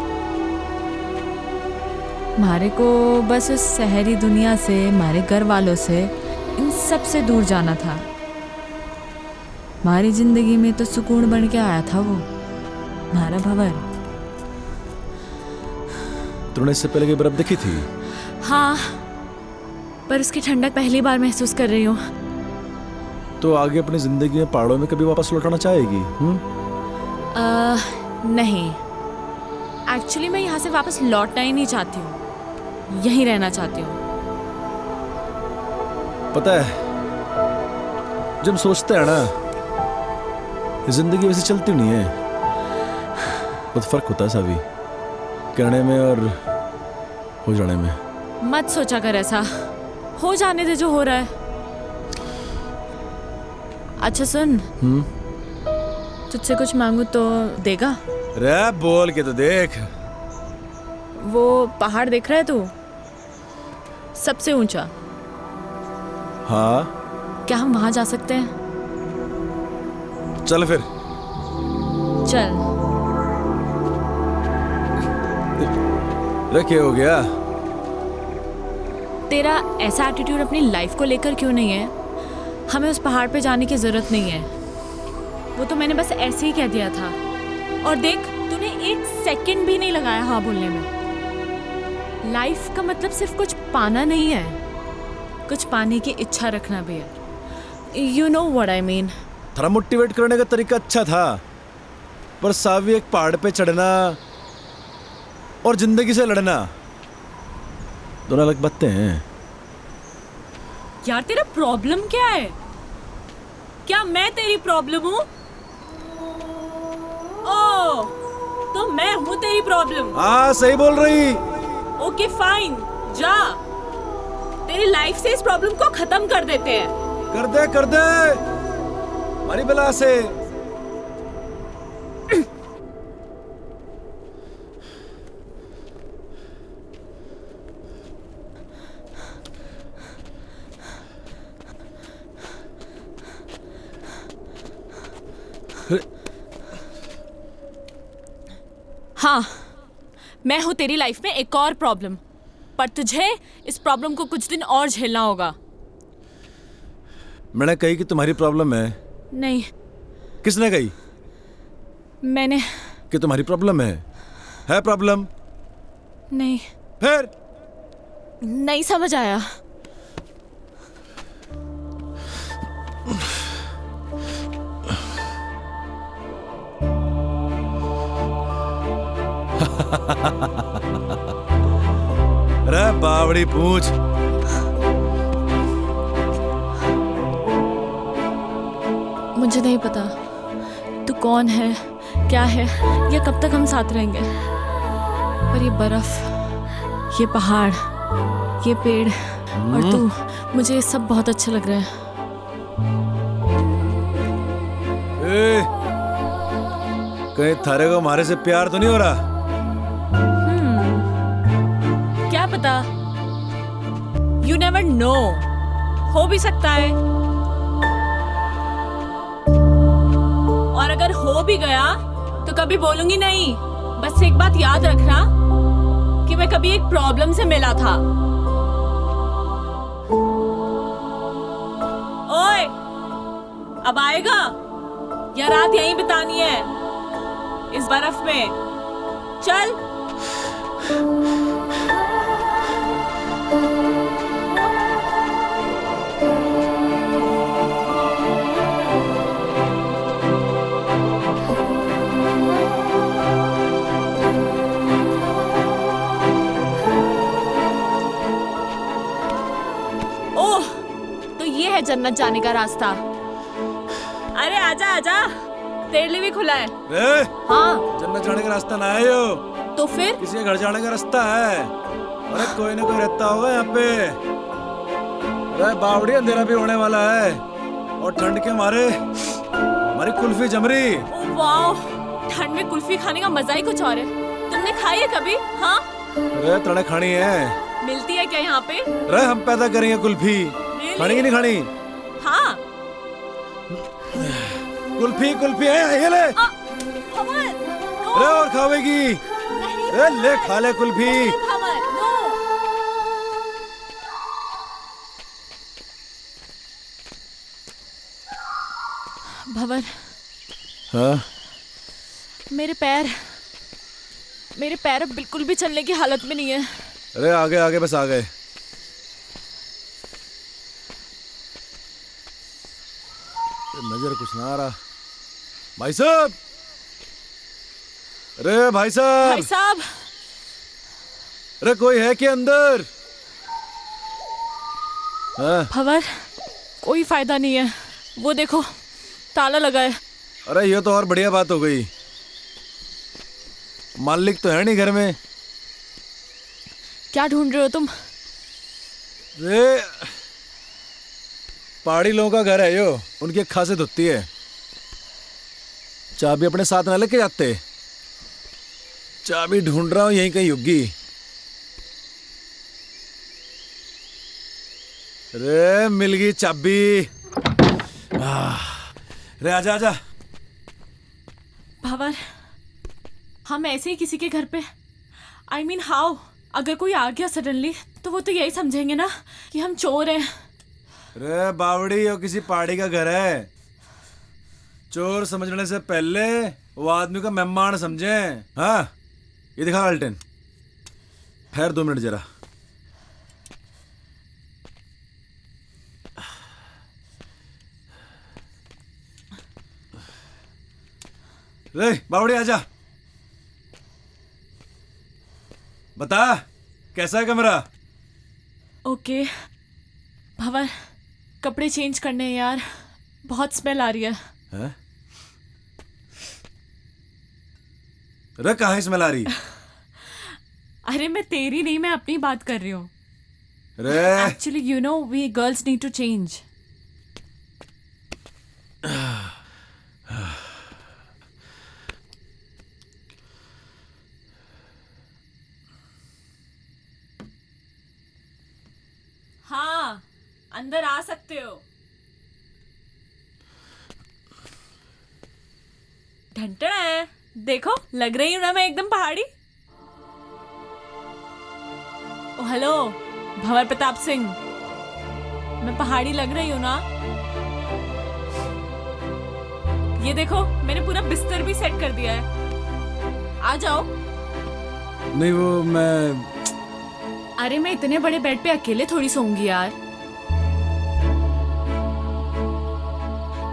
मारे को बस उस शहरी दुनिया से, मारे घर वालों से, इन सब से दूर जाना था। हमारी जिंदगी में तो सुकून बन के आया था वो, हमारा भंवर।
तूने इससे पहले की बर्फ देखी थी?
हाँ, पर उसकी ठंडक पहली बार महसूस कर रही हूँ।
तो आगे अपनी जिंदगी में पहाड़ों में कभी वापस लौटाना चाहेगी?
नहीं, एक्चुअली मैं यहाँ से वापस लौटना ही नहीं चाहती हूँ, यहीं रहना चाहती हूँ।
पता है, जब सोचते हैं ना, जिंदगी वैसे चलती नहीं है। बहुत फर्क होता है सावी, कहने में और हो जाने में।
मत सोचा कर ऐसा, हो जाने दे जो हो रहा है। अच्छा सुन, तुझसे कुछ मांगू तो देगा?
रे बोल के तो देख।
वो पहाड़ देख रहा है तू, सबसे ऊंचा?
हाँ।
क्या हम वहां जा सकते हैं?
चल फिर।
चल।
रे क्या हो गया?
तेरा ऐसा एटीट्यूड अपनी लाइफ को लेकर क्यों नहीं है? हमें उस पहाड़ पे जाने की जरूरत नहीं है, वो तो मैंने बस ऐसे ही कह दिया था। और देख, तूने 1 सेकंड भी नहीं लगाया हाँ बोलने में। लाइफ का मतलब सिर्फ कुछ पाना नहीं है, कुछ पाने की इच्छा रखना भी है। You know what I mean.
थोड़ा मोटिवेट करने का तरीका अच्छा था, पर सावी एक पहाड़ पे चढ़ना और जिंदगी से लड़ना दोनों अलग बातें हैं।
यार तेरा प्रॉब्लम क्या है? क्या मैं तेरी प्रॉब्लम हूँ? ओह, तो मैं हूँ तेरी प्रॉब्लम?
हाँ सही बोल रही।
ओके फाइन, जा, तेरी लाइफ से इस प्रॉब्लम को खत्म कर देते हैं।
कर दे हमारी बला से।
हाँ, मैं हूँ तेरी लाइफ में एक और प्रॉब्लम, पर तुझे इस प्रॉब्लम को कुछ दिन और झेलना होगा।
मैंने कही कि तुम्हारी प्रॉब्लम है?
नहीं।
किसने कही?
मैंने।
कि तुम्हारी प्रॉब्लम है प्रॉब्लम?
नहीं।
फिर?
नहीं समझ आया।
अरे बावड़ी पूछ।
मुझे नहीं पता तू कौन है, क्या है, या कब तक हम साथ रहेंगे, पर ये बर्फ, ये पहाड़, ये पेड़ और तू, मुझे ये सब बहुत अच्छा लग रहा है।
कहीं थारे को हमारे से प्यार तो नहीं हो रहा?
क्या पता, यू नेवर नो, हो भी सकता है। और अगर हो भी गया तो कभी बोलूंगी नहीं। बस एक बात याद रखना कि मैं कभी एक प्रॉब्लम से मिला था। ओए, अब आएगा या रात यहीं बितानी है इस बर्फ में? चल। ओह, तो ये है जन्नत जाने का रास्ता। अरे आजा आजा, तेरे लिए भी खुला है। हाँ,
जन्नत जाने का रास्ता ना है यो,
तो फिर
किसी के घर जाने का रास्ता है। अरे कोई ना कोई रहता होगा यहाँ पे। अरे बावड़ी, अंधेरा भी होने वाला है और ठंड के मारे हमारी कुल्फी जम रही।
वाह, ठंड में कुल्फी खाने का मजा ही कुछ और है। तुमने खाई है कभी? हाँ,
अरे तड़े खानी है।
मिलती है क्या यहाँ पे?
अरे हम पैदा करेंगे कुल्फी। खानी की नहीं खानी?
हाँ।
कुल्फी कुल्फी है, ये ले। अरे और खावेगी? अरे ले, खा ले कुल्फी।
भंवर,
हाँ?
मेरे पैर अब बिल्कुल भी चलने की हालत में नहीं है।
अरे आगे आगे, बस आ गए। नजर कुछ ना आ रहा। भाई साहब, अरे भाई साहब।
भाई साहब,
अरे कोई है क्या अंदर? हाँ?
भंवर, कोई फायदा नहीं है। वो देखो, ताला लगा है।
अरे ये तो और बढ़िया बात हो गई। मालिक तो है नहीं घर में।
क्या ढूंढ रहे हो तुम?
रे, पहाड़ी लोगों का घर है यो, उनकी खासियत होती है। चाबी अपने साथ ना लेके जाते। चाबी ढूंढ रहा हूं, यहीं कहीं होगी। रे मिल गई चाबी। रे आजा आजा।
भंवर, हम ऐसे ही किसी के घर पे, I mean हाउ, अगर कोई आ गया सडनली तो वो तो यही समझेंगे ना कि हम चोर हैं।
रे बावड़ी, ये किसी पहाड़ी का घर है। चोर समझने से पहले वो आदमी को मेहमान समझे। हाँ, ये दिखा अल्टन। ठहर 2 मिनट जरा। रे बावड़ी आजा। बता, कैसा है कमरा?
ओके। भंवर, कपड़े चेंज करने हैं यार, बहुत स्मेल आ रही है।
हैं? रे कहाँ स्मेल आ रही?
अरे मैं तेरी नहीं, मैं अपनी बात कर रही हूँ।
रे
actually you know we girls need to change. हाँ, अंदर आ सकते हो। ढंटना है, देखो लग रही हूँ ना मैं एकदम पहाड़ी। ओ हेलो, भंवर प्रताप सिंह, मैं पहाड़ी लग रही हूँ ना? ये देखो, मैंने पूरा बिस्तर भी सेट कर दिया है। आ जाओ।
नहीं, वो मैं
अरे मैं इतने बड़े बेड पे अकेले थोड़ी सोऊंगी यार।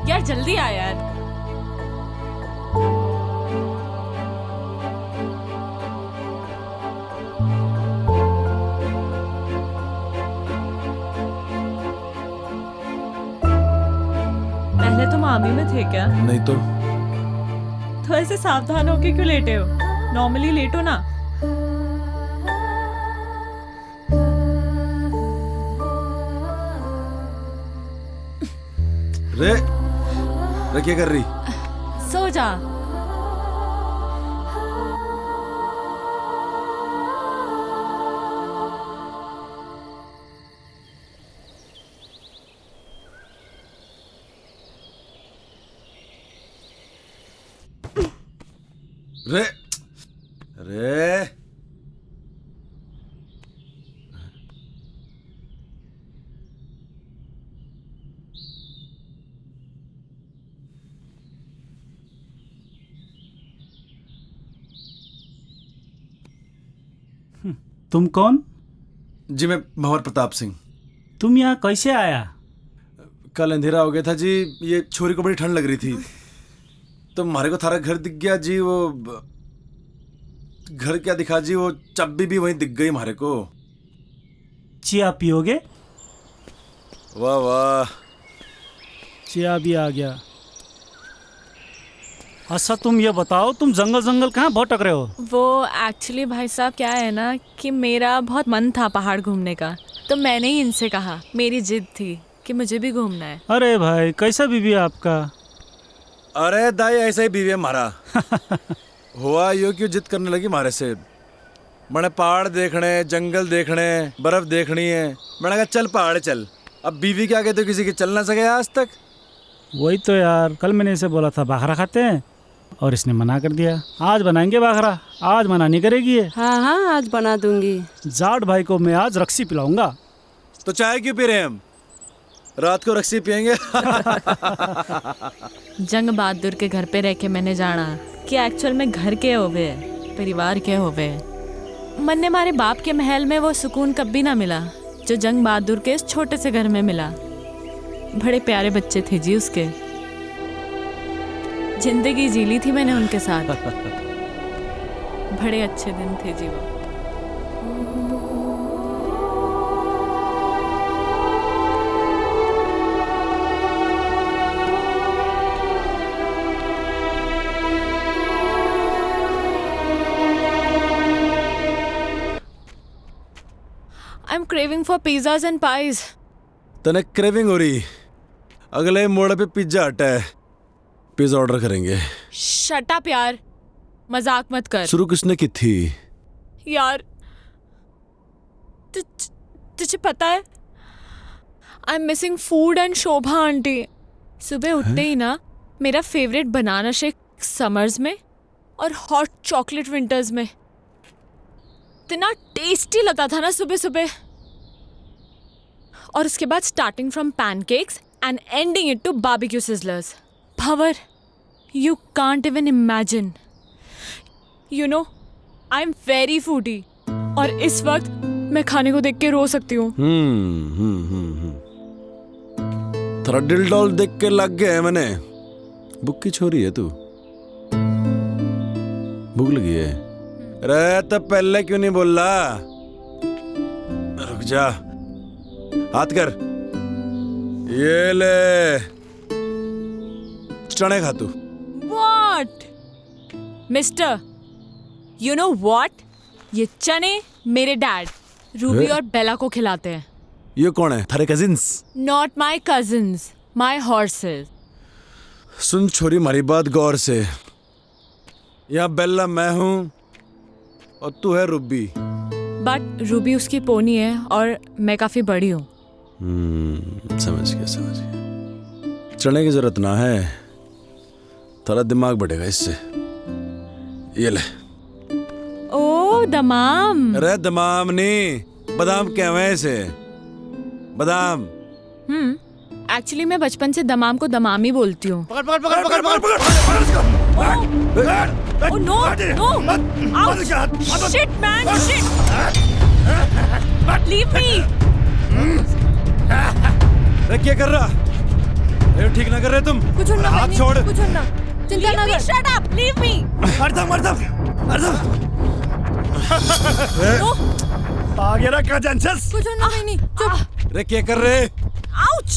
यार जल्दी आ यार। पहले तुम आर्मी में थे क्या?
नहीं
तो ऐसे सावधान होके क्यों लेटे हो? नॉर्मली लेटो ना।
रे क्या कर रही?
सो जा।
रे रे
तुम कौन?
जी मैं भंवर प्रताप सिंह।
तुम यहाँ कैसे आया?
कल अंधेरा हो गया था जी, ये छोरी को बड़ी ठंड लग रही थी तो हमारे को थारा घर दिख गया जी। वो घर क्या दिखा जी, वो चाबी भी वहीं दिख गई हमारे को।
चिया पियोगे?
वाह वाह,
चिया भी आ गया। अच्छा तुम ये बताओ, तुम जंगल जंगल कहाँ भटक रहे हो?
वो एक्चुअली भाई साहब क्या है ना कि मेरा बहुत मन था पहाड़ घूमने का,
तो मैंने ही इनसे कहा, मेरी जिद थी कि मुझे भी घूमना है।
अरे भाई कैसा बीवी है आपका?
अरे दाई ऐसा ही बीवी है मारा। हुआ यो क्यों जिद करने लगी मारे से? मैंने पहाड़ देखने, जंगल देखने, बर्फ देखनी है। मैंने कहा चल पहाड़ चल। अब बीवी के आगे तो किसी के चल ना सके आज तक।
वही तो यार, कल मैंने इसे बोला था बाखरा खाते हैं और इसने मना कर दिया। आज बनाएंगे बाखरा, आज मना नहीं करेगी ये।
हाँ हाँ आज बना दूंगी।
जाट भाई को मैं आज रक्सी पिलाऊंगा।
तो चाय क्यों पी रहे हैं हम? रात को रक्सी पियेंगे।
जंग बहादुर के घर पे रह के मैंने जाना कि एक्चुअल में घर के होवे है, परिवार के होवे है। मन ने मारे बाप के महल में वो सुकून कभी ना मिला जो जंग बहादुर के इस छोटे से घर में मिला। बड़े प्यारे बच्चे थे जी उसके, जिंदगी जी ली थी मैंने उनके साथ। बड़े अच्छे दिन थे जी वो। I'm craving for pizzas and pies.
तने क्रेविंग हो रही? अगले मोड़ पे पिज्जा हट है, पिज्जा ऑर्डर करेंगे।
Shut up यार, मजाक मत कर।
शुरू किसने की थी?
यार तुझे पता है I'm missing food and Shobha aunty. सुबह उठते ही ना मेरा फेवरेट बनाना शेक समर्स में और हॉट चॉकलेट विंटर्स में। इतना टेस्टी लगता था ना सुबह सुबह। और उसके बाद starting from pancakes and ending it to barbecue sizzlers. Bhanwar, you can't even imagine. You know I am very foodie और इस वक्त मैं खाने को देख के रो सकती हूँ।
थोड़ा दिल डॉल देख के लग गया है मैंने। भूख की छोरी है तू? भूख लगी है? अरे तो पहले क्यों नहीं बोल रहा? रुक जा, हाथ कर। ये ले चने खा तू।
What? Mister, you know what? ये चने मेरे डैड रूबी और बेला को खिलाते हैं।
ये कौन है? थारे cousins?
Not my cousins, my horses.
सुन छोरी हमारी बात गौर से। यहाँ बेला मैं हूँ और तू है रूबी।
बट रूबी उसकी पोनी है और मैं काफी बड़ी हूँ।
समझ गया। चने की जरूरत ना है, थोड़ा दिमाग बढ़ेगा इससे। ये ले।
ओ दमाम।
अरे दमाम नहीं, बादाम कहवे है इसे, बादाम।
एक्चुअली मैं बचपन से दमाम को दमाम ही बोलती हूँ। Oh no! No! Ouch! Shit, man! Shit! Leave me!
अरे क्या कर रहा? ये ठीक ना कर रहे तुम?
कुछ ना,
हाथ छोड़।
कुछ ना। चिंता ना कर। Shut up! Leave me! No!
आ गया ना कंजंसस?
कुछ ना नहीं। चुप।
अरे क्या कर रहे?
Ouch!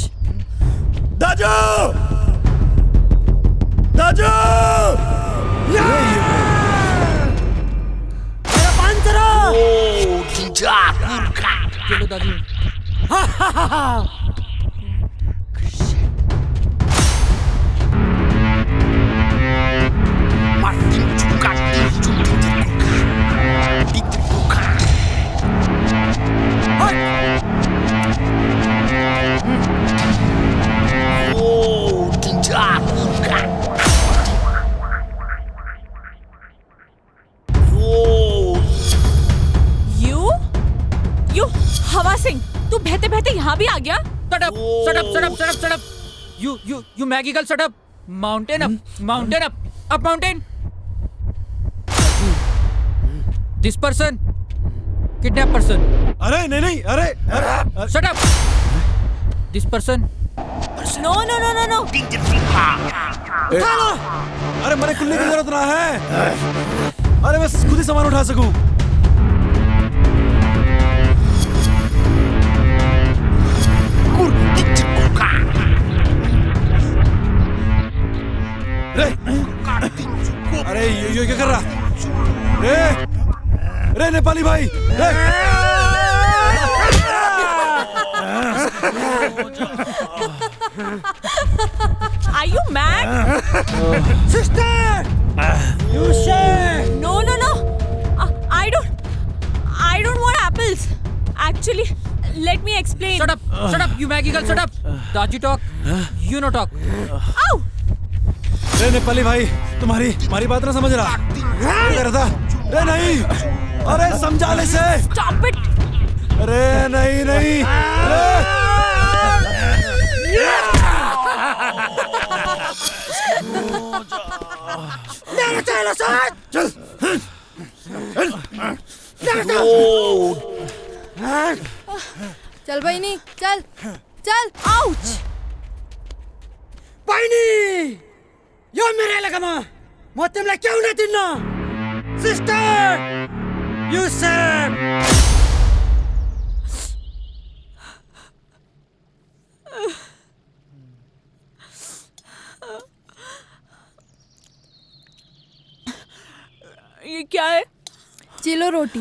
दाजू! दाजू!
चलो दादी।
You हवा सिंह, तू बहते बहते यहाँ भी आ गया?
Shut up! Shut up! Shut up! Shut up! Shut up! You Maggie girl, shut up! Mountain up! Mountain up! Up mountain! This person, kidnap person.
अरे नहीं, अरे
Shut up! This person.
No.
उठा लो। अरे मैंने कुल्ली की जरूरत ना है। अरे मैं खुद ही सामान उठा सकूं। अरे ये क्या कर रहा? रे नेपाली भाई,
Are you mad?
Sister! You say!
No. I don't want apples. Actually, let me explain.
Shut up, you Maggie girl, shut up. Daji talk, you no talk.
Ow!
रे नेपाली भाई तुम्हारी बात ना समझ रहा क्या कर रहा था? रे नहीं, अरे समझा ले से।
Stop it!
अरे नहीं अरे
चल बहिणी चल चल
Ouch!
बहिनी यो मेरो एलेकामा म तिमीलाई के हुन दिन्न सिस्टर यु सेड
ये क्या है?
चिलो रोटी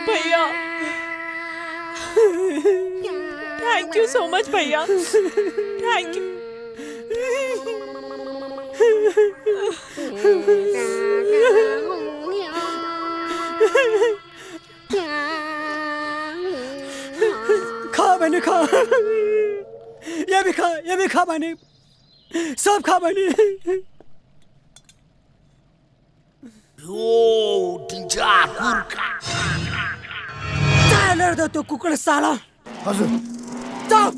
भैया थैंक यू सो मच भैया, थैंक यू।
खा बहिनी खा ये भी खा बहिनी सब खा बहिनी चालेर दे त्यो कुकुर साला हजुर चुप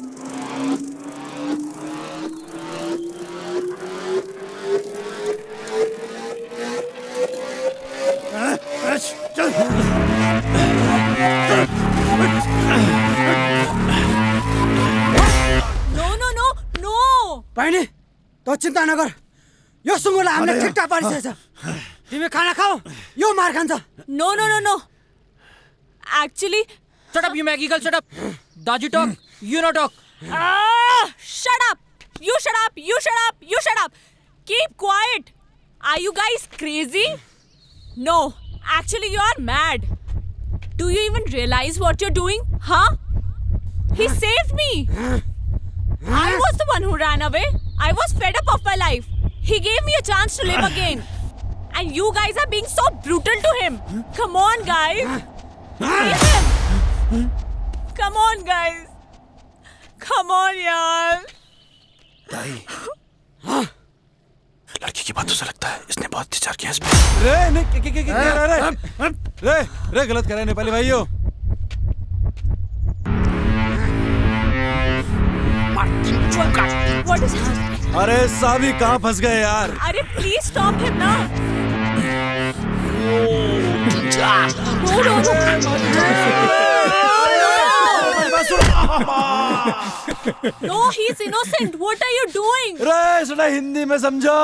नो
बहिनी तो चिन्ता नगर यो सुँगुरलाई हामीले ठिकठाक पारिसकेछ तिमी खाना खाऊ यो मार खान्छ
no actually
Shut up, you Maggie girl, shut up. Daji talk, you no talk.
Shut up! You shut up! Keep quiet! Are you guys crazy? No, actually you are mad. Do you even realize what you're doing? Huh? He saved me! I was the one who ran away. I was fed up of my life. He gave me a chance to live again. And you guys are being so brutal to him. Come on, guys. Leave him. Come on, guys. Come on, यार.
दाई, लड़की की बातों से लगता है इसने बहुत विचार किया इस पे। रे नहीं रे गलत कर रहे हैं नेपाली भाइयों।
What is happening?
अरे सावी कहाँ फंस गए यार?
अरे please stop him now. No, he's innocent. What are you doing?
रे सुना हिंदी में समझो।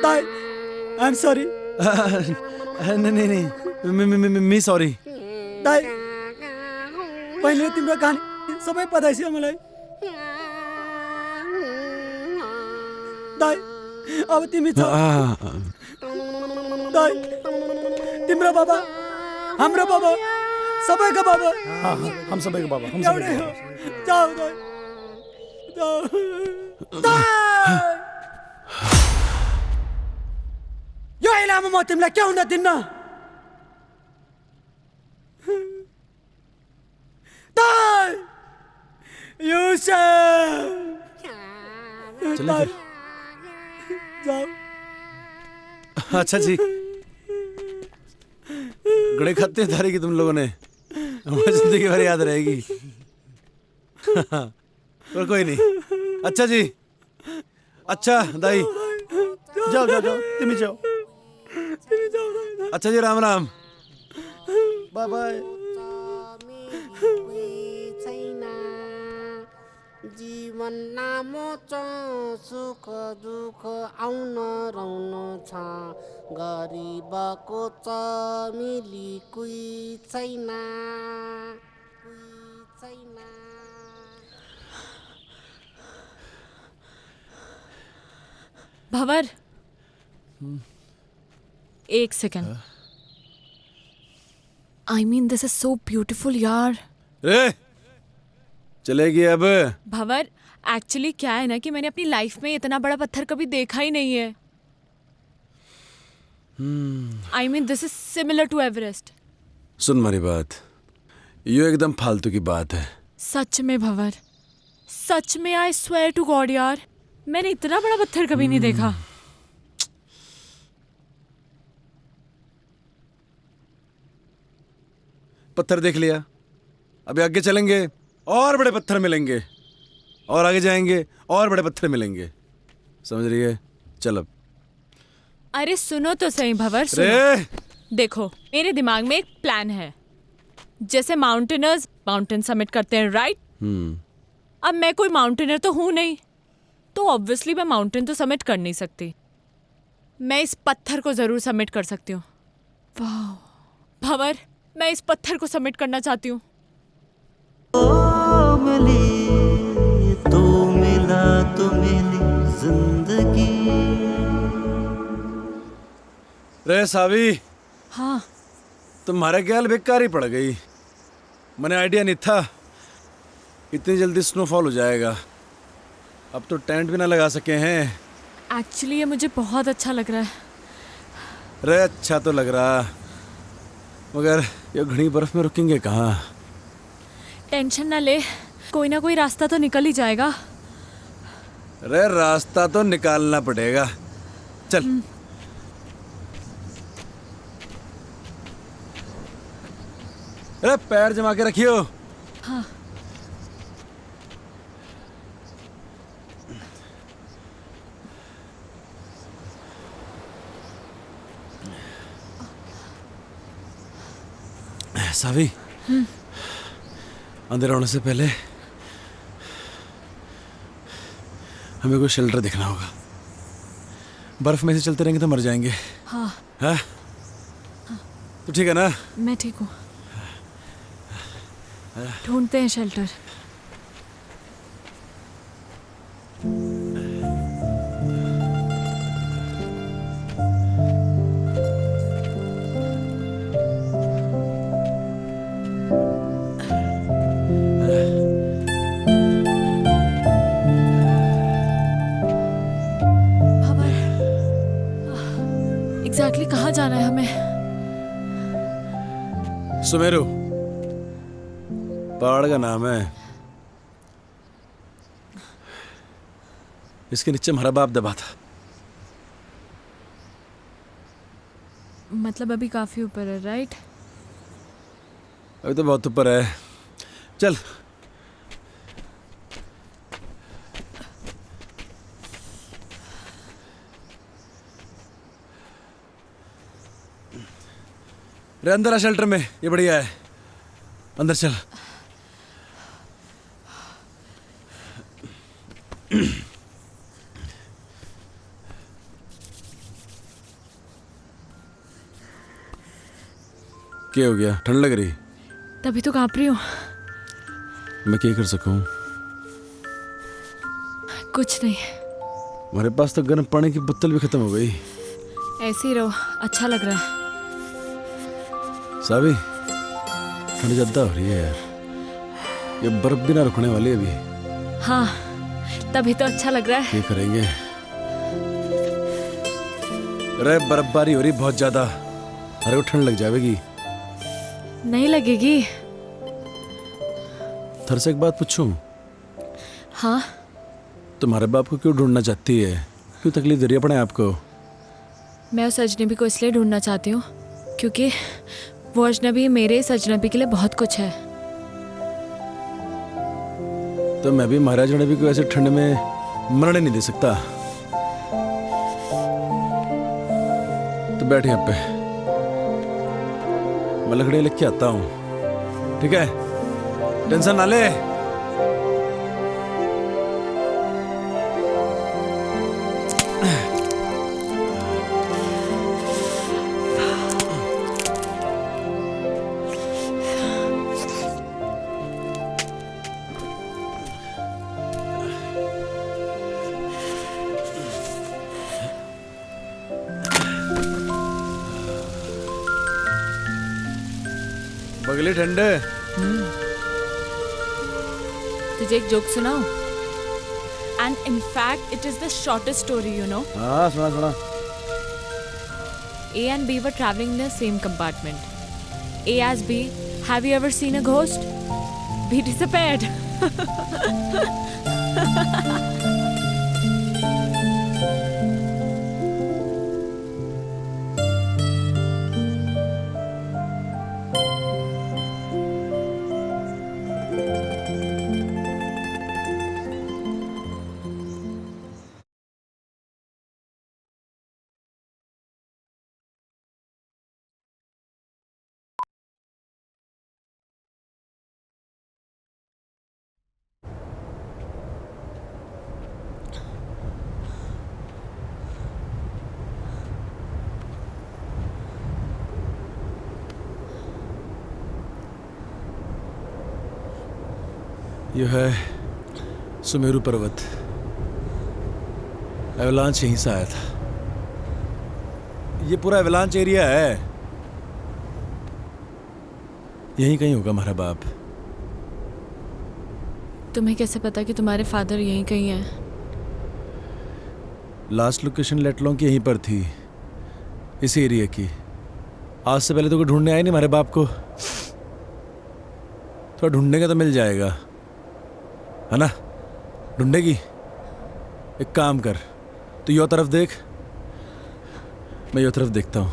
ताई, I'm sorry.
नहीं मी सॉरी।
ताई, पहिले तिम्रो कहानी सबै पताइछ मलाई। ताई, अब तिमी छ। ताई, तिम्रो बाबा, हाम्रो बाबा, सबैको बाबा।
हम सबैको बाबा हम
एउटै हो। जाऊ ताई। जाऊ। ताई! यो इलामा म तिमीलाई के हुन दिन्न ताई
चलिए फिर।
जाओ
अच्छा जी, गड़े खत्ते धारी की तुम लोगों ने हमारी जिंदगी भर याद रहेगी। और कोई नहीं। अच्छा जी, अच्छा दाई,
जाओ तिमी जाओ।
अच्छा जी, राम राम।
Bye bye.
जीवन नामो छ सुख दुःख आउन रहनु छ गरिबको चमेली कोही छैन
भंवर, एक second. I mean this is so beautiful यार।
रे चलेगी अब?
भंवर, एक्चुअली क्या है ना कि मैंने अपनी लाइफ में इतना बड़ा पत्थर कभी देखा ही नहीं है। I mean this is similar to Everest.
सुन मेरी बात, ये एकदम फालतू की बात है।
सच में भंवर, सच में आई स्वेयर टू गॉड यार, मैंने इतना बड़ा पत्थर कभी नहीं देखा।
पत्थर देख लिया, अभी आगे चलेंगे और बड़े पत्थर मिलेंगे, और आगे जाएंगे और बड़े पत्थर मिलेंगे, समझ रही है? चल अब।
अरे सुनो तो सही भंवर, सुनो।
रे
देखो, मेरे दिमाग में एक प्लान है। जैसे माउंटेनर्स माउंटेन समिट करते हैं, राइट? अब मैं कोई माउंटेनर तो हूं नहीं, तो ऑब्वियसली मैं माउंटेन तो समिट कर नहीं सकती। मैं इस पत्थर को जरूर समिट कर सकती हूँ। वाह भंवर, मैं इस पत्थर को समिट करना चाहती हूँ।
तो मिला तो मिली जिंदगी।
रे सावी,
हाँ
तुम्हारे ख्याल बेकार ही पड़ गई। मैंने आइडिया नहीं था इतनी जल्दी स्नोफॉल हो जाएगा। अब तो टेंट भी ना लगा सके हैं।
एक्चुअली ये मुझे बहुत अच्छा लग रहा है।
रे अच्छा तो लग रहा, मगर ये घनी बर्फ में रुकेंगे कहाँ?
टेंशन ना ले, कोई ना कोई रास्ता तो निकल ही जाएगा।
रे रास्ता तो निकालना पड़ेगा, चल। अरे पैर जमा के रखियो।
हाँ।
सावी, अंधेरा होने से पहले हमें कोई शेल्टर देखना होगा। बर्फ में से चलते रहेंगे तो मर जाएंगे।
हाँ।
हाँ? तो ठीक है ना?
मैं ठीक हूँ। ढूंढते हैं शेल्टर। एग्जैक्टली कहाँ जाना है हमें?
सुमेरु पहाड़ का नाम है। इसके नीचे हमारा बाप दबा था।
मतलब अभी काफी ऊपर है, राइट?
अभी तो बहुत ऊपर है। चल। रे अंदर आ शेल्टर में, ये बढ़िया है। अंदर चल। क्या हो गया? ठंड लग रही?
तभी तो कांप रही हूँ।
मैं क्या कर सकूं?
कुछ नहीं।
हमारे पास तो गर्म पानी की बोतल भी खत्म हो गई।
ऐसे ही रहो, अच्छा लग रहा है।
सावी, ठंड ज्यादा हो रही है यार। ये बर्फ भी ना रुकने वाली है अभी।
हाँ, तभी तो अच्छा लग रहा है।
क्या करेंगे? अरे बर्फबारी हो रही बहुत ज्यादा, अरे वो ठंड लग जाएगी।
नहीं लगेगी।
थर से एक बात पूछूं?
हाँ।
तुम्हारे बाप को क्यों ढूंढना चाहती है? क्यों तकलीफ दे रही है अपने आप को?
मैं उस अजनबी को इसलिए ढूंढना चाहती हूँ क्योंकि वो अजनबी मेरे इस अजनबी के लिए बहुत कुछ है।
तो मैं भी महाराज अजनबी को ऐसे ठंड में मरने नहीं दे सकता। तो बैठ यहाँ पे, मैं लकड़ियाँ लेके आता हूँ, ठीक है? टेंशन ना ले। ठंडे ठंडे।
तुझे एक जोक सुनाऊं? And in fact it is the shortest story, you know.
हाँ सुना सुना।
A and B were traveling in the same compartment. A asked B, "Have you ever seen a ghost?" B disappeared.
यह है सुमेरु पर्वत। Avalanche यहीं से आया था। ये पूरा एवलांच एरिया है। यहीं कहीं होगा हमारा बाप।
तुम्हें कैसे पता कि तुम्हारे फादर यहीं कहीं हैं?
लास्ट लोकेशन लेटलों की यहीं पर थी, इस एरिया की। आज से पहले तो कोई ढूंढने आए नहीं हमारे बाप को। थोड़ा ढूंढने का तो मिल जाएगा, है ना? ढूंढेगी? एक काम कर, तू यो तरफ देख, मैं यो तरफ देखता हूँ।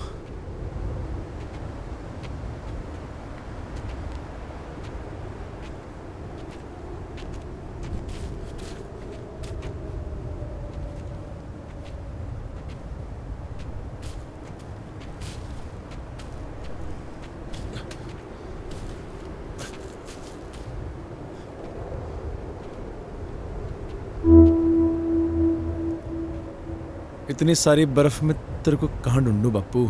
इतनी सारी बर्फ में तेरे को कहाँ ढूंढूं बापू?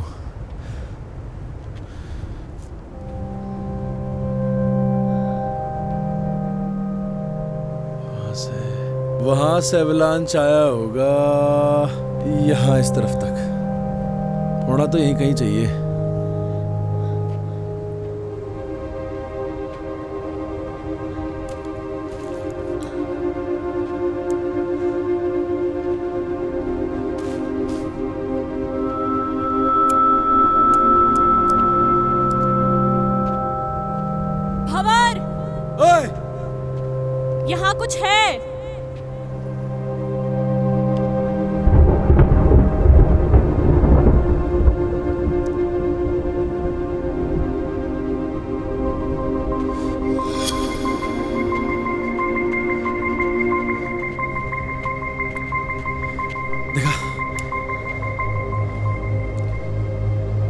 वहां से एवलांच आया होगा यहाँ इस तरफ तक। होना तो यहीं कहीं चाहिए।
यहाँ कुछ है।
देखा?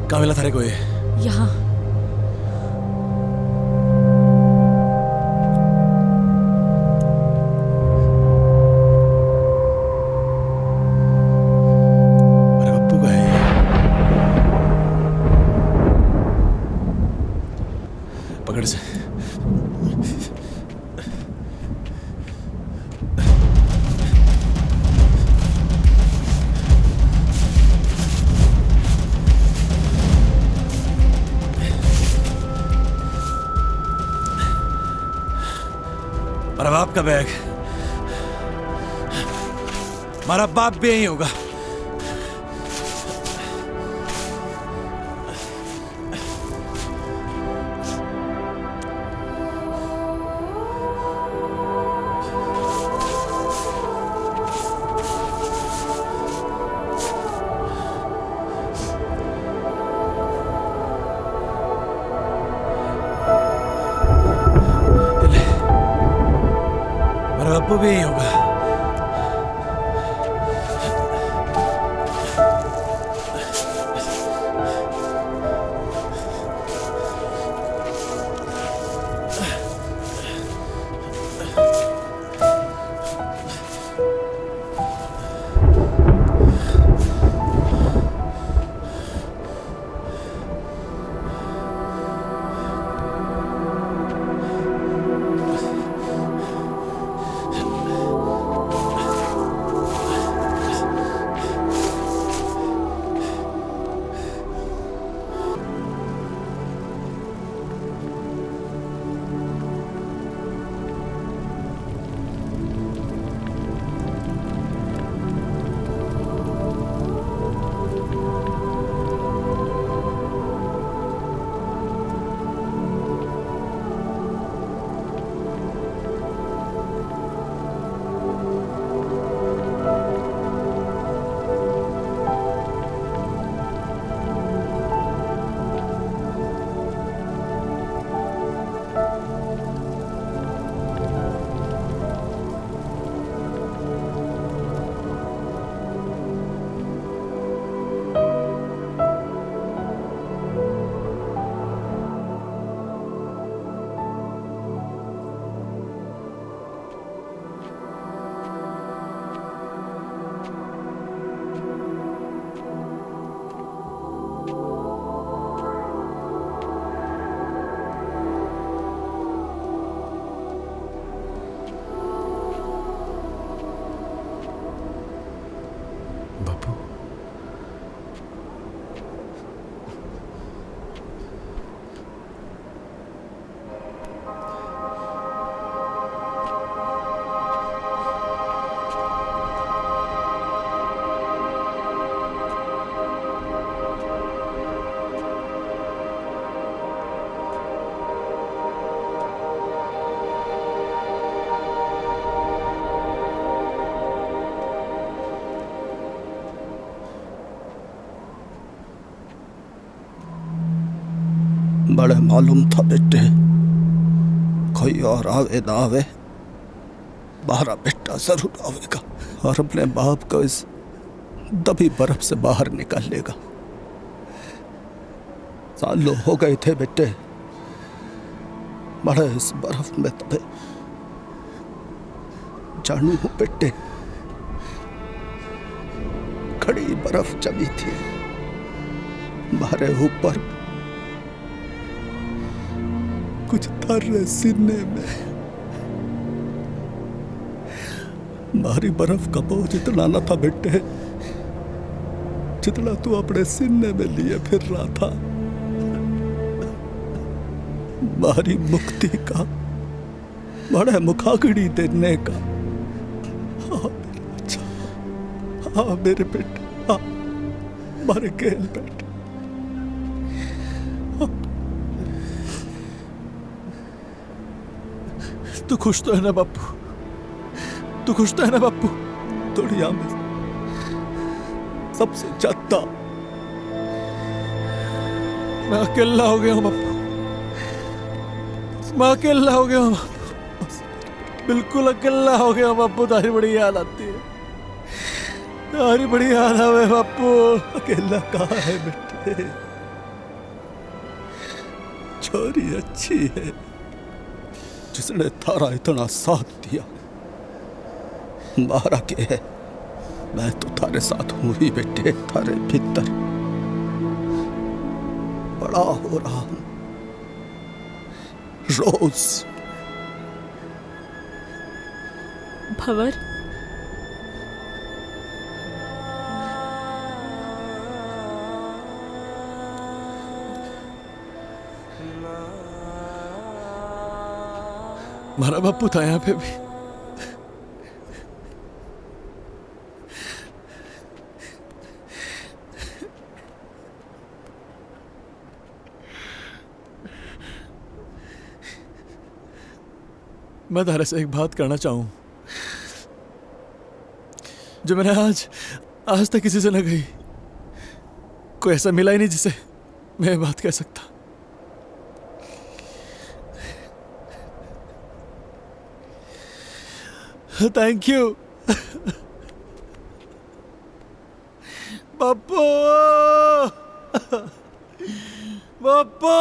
कहाँ मिला थारे को ये?
यहाँ।
पकड़ से। मेरा बाप का बैग। हमारा बाप भी यहीं होगा। बापू भी यहीं होगा।
बड़े मालूम था बेटे, कोई और आवे ना आवे, हमारा बेटा जरूर आवेगा और अपने बाप को इस दबी बर्फ से बाहर निकालेगा। सालों हो गए थे बेटे बड़े इस बर्फ में दबे। जानू हूं बेटे, खड़ी बर्फ जमी थी हमारे ऊपर, कुछ थर्रे सीने में। भारी बर्फ का बोझ इतना न था बेटे जितना तू अपने सीने में लिए फिर रहा था। भारी मुक्ति का, बड़े मुखाग्नि देने का। हाँ मेरे बच्चा, हाँ मेरे बेटे, हाँ मारे गेल बेटे।
तू खुश तो है ना बापू? तू खुश तो है ना बापू?
दुनिया में सबसे ज्यादा
मैं अकेला हो गया हूँ बापू, मैं अकेला हो गया हूँ, बिल्कुल अकेला हो गया हूँ बापू। तारी बड़ी याद आती है, तारी बड़ी याद आवे बापू।
अकेला कहाँ है बेटे, छोरी अच्छी है जिसने थारा इतना साथ दिया। मारा के है, मैं तो थारे साथ हूं ही बेटे, थारे भीतर बड़ा हो रहा हूं रोज।
भंवर,
हमारा बापू था यहाँ पे भी। मैं तारे से एक बात करना चाहूं जो मैंने आज तक किसी से न कही। कोई ऐसा मिला ही नहीं जिसे मैं ये बात कह सकता। थैंक यू बापू, बापू।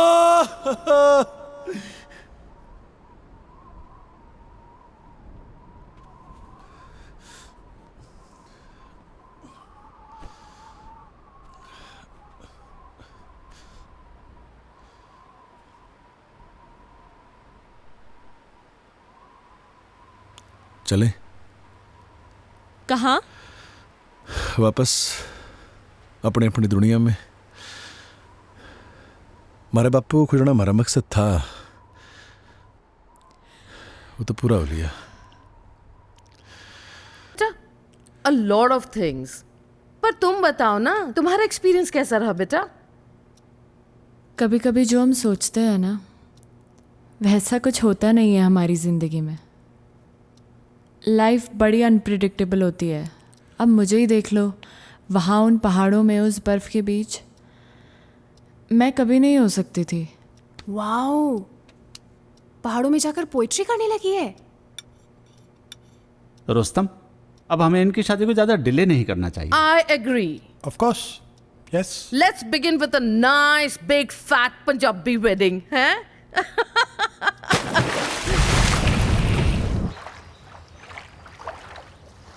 चले
कहाँ?
वापस अपने अपनी दुनिया में। हमारे बापू को खुजना हमारा मकसद था, वो तो पूरा हो लिया।
A lot of things. पर तुम बताओ ना, तुम्हारा एक्सपीरियंस कैसा रहा बेटा?
कभी कभी जो हम सोचते हैं ना वैसा कुछ होता नहीं है हमारी ज़िंदगी में। लाइफ बड़ी अनप्रिडिक्टेबल होती है। अब मुझे ही देख लो, वहाँ उन पहाड़ों में उस बर्फ़ के बीच मैं कभी नहीं हो सकती थी।
वाओ, पहाड़ों में जाकर पोइट्री करने लगी है।
रुस्तम, अब हमें इनकी शादी को ज़्यादा डिले नहीं करना चाहिए।
I agree.
Of course, yes.
Let's begin with a nice big fat Punjabi wedding, हैं?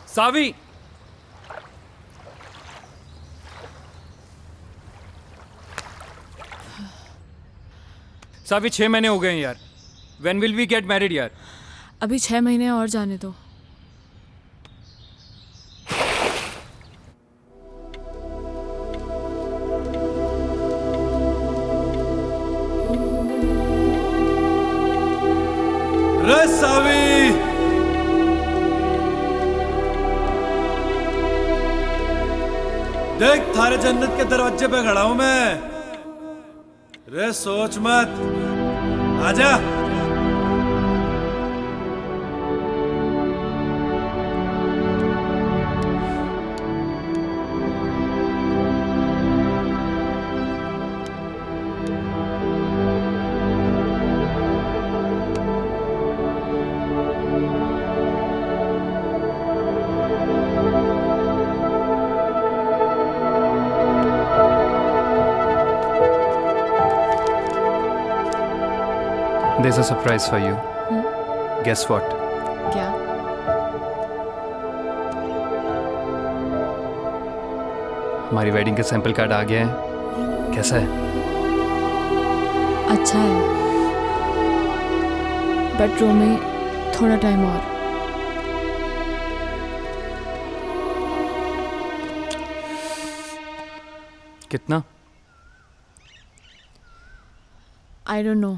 सावी, सावी 6 महीने हो गए हैं यार। When will we get married यार?
अभी 6 महीने और जाने दो।
रे सावी, देख थारे जन्नत के दरवाजे पे खड़ा हूं मैं। रे सोच मत, आजा।
is a surprise for you. Guess what?
क्या?
हमारी वेडिंग का सैंपल कार्ड आ गया है। कैसा है?
अच्छा है, बट रोमी थोड़ा टाइम और।
कितना?
I don't know.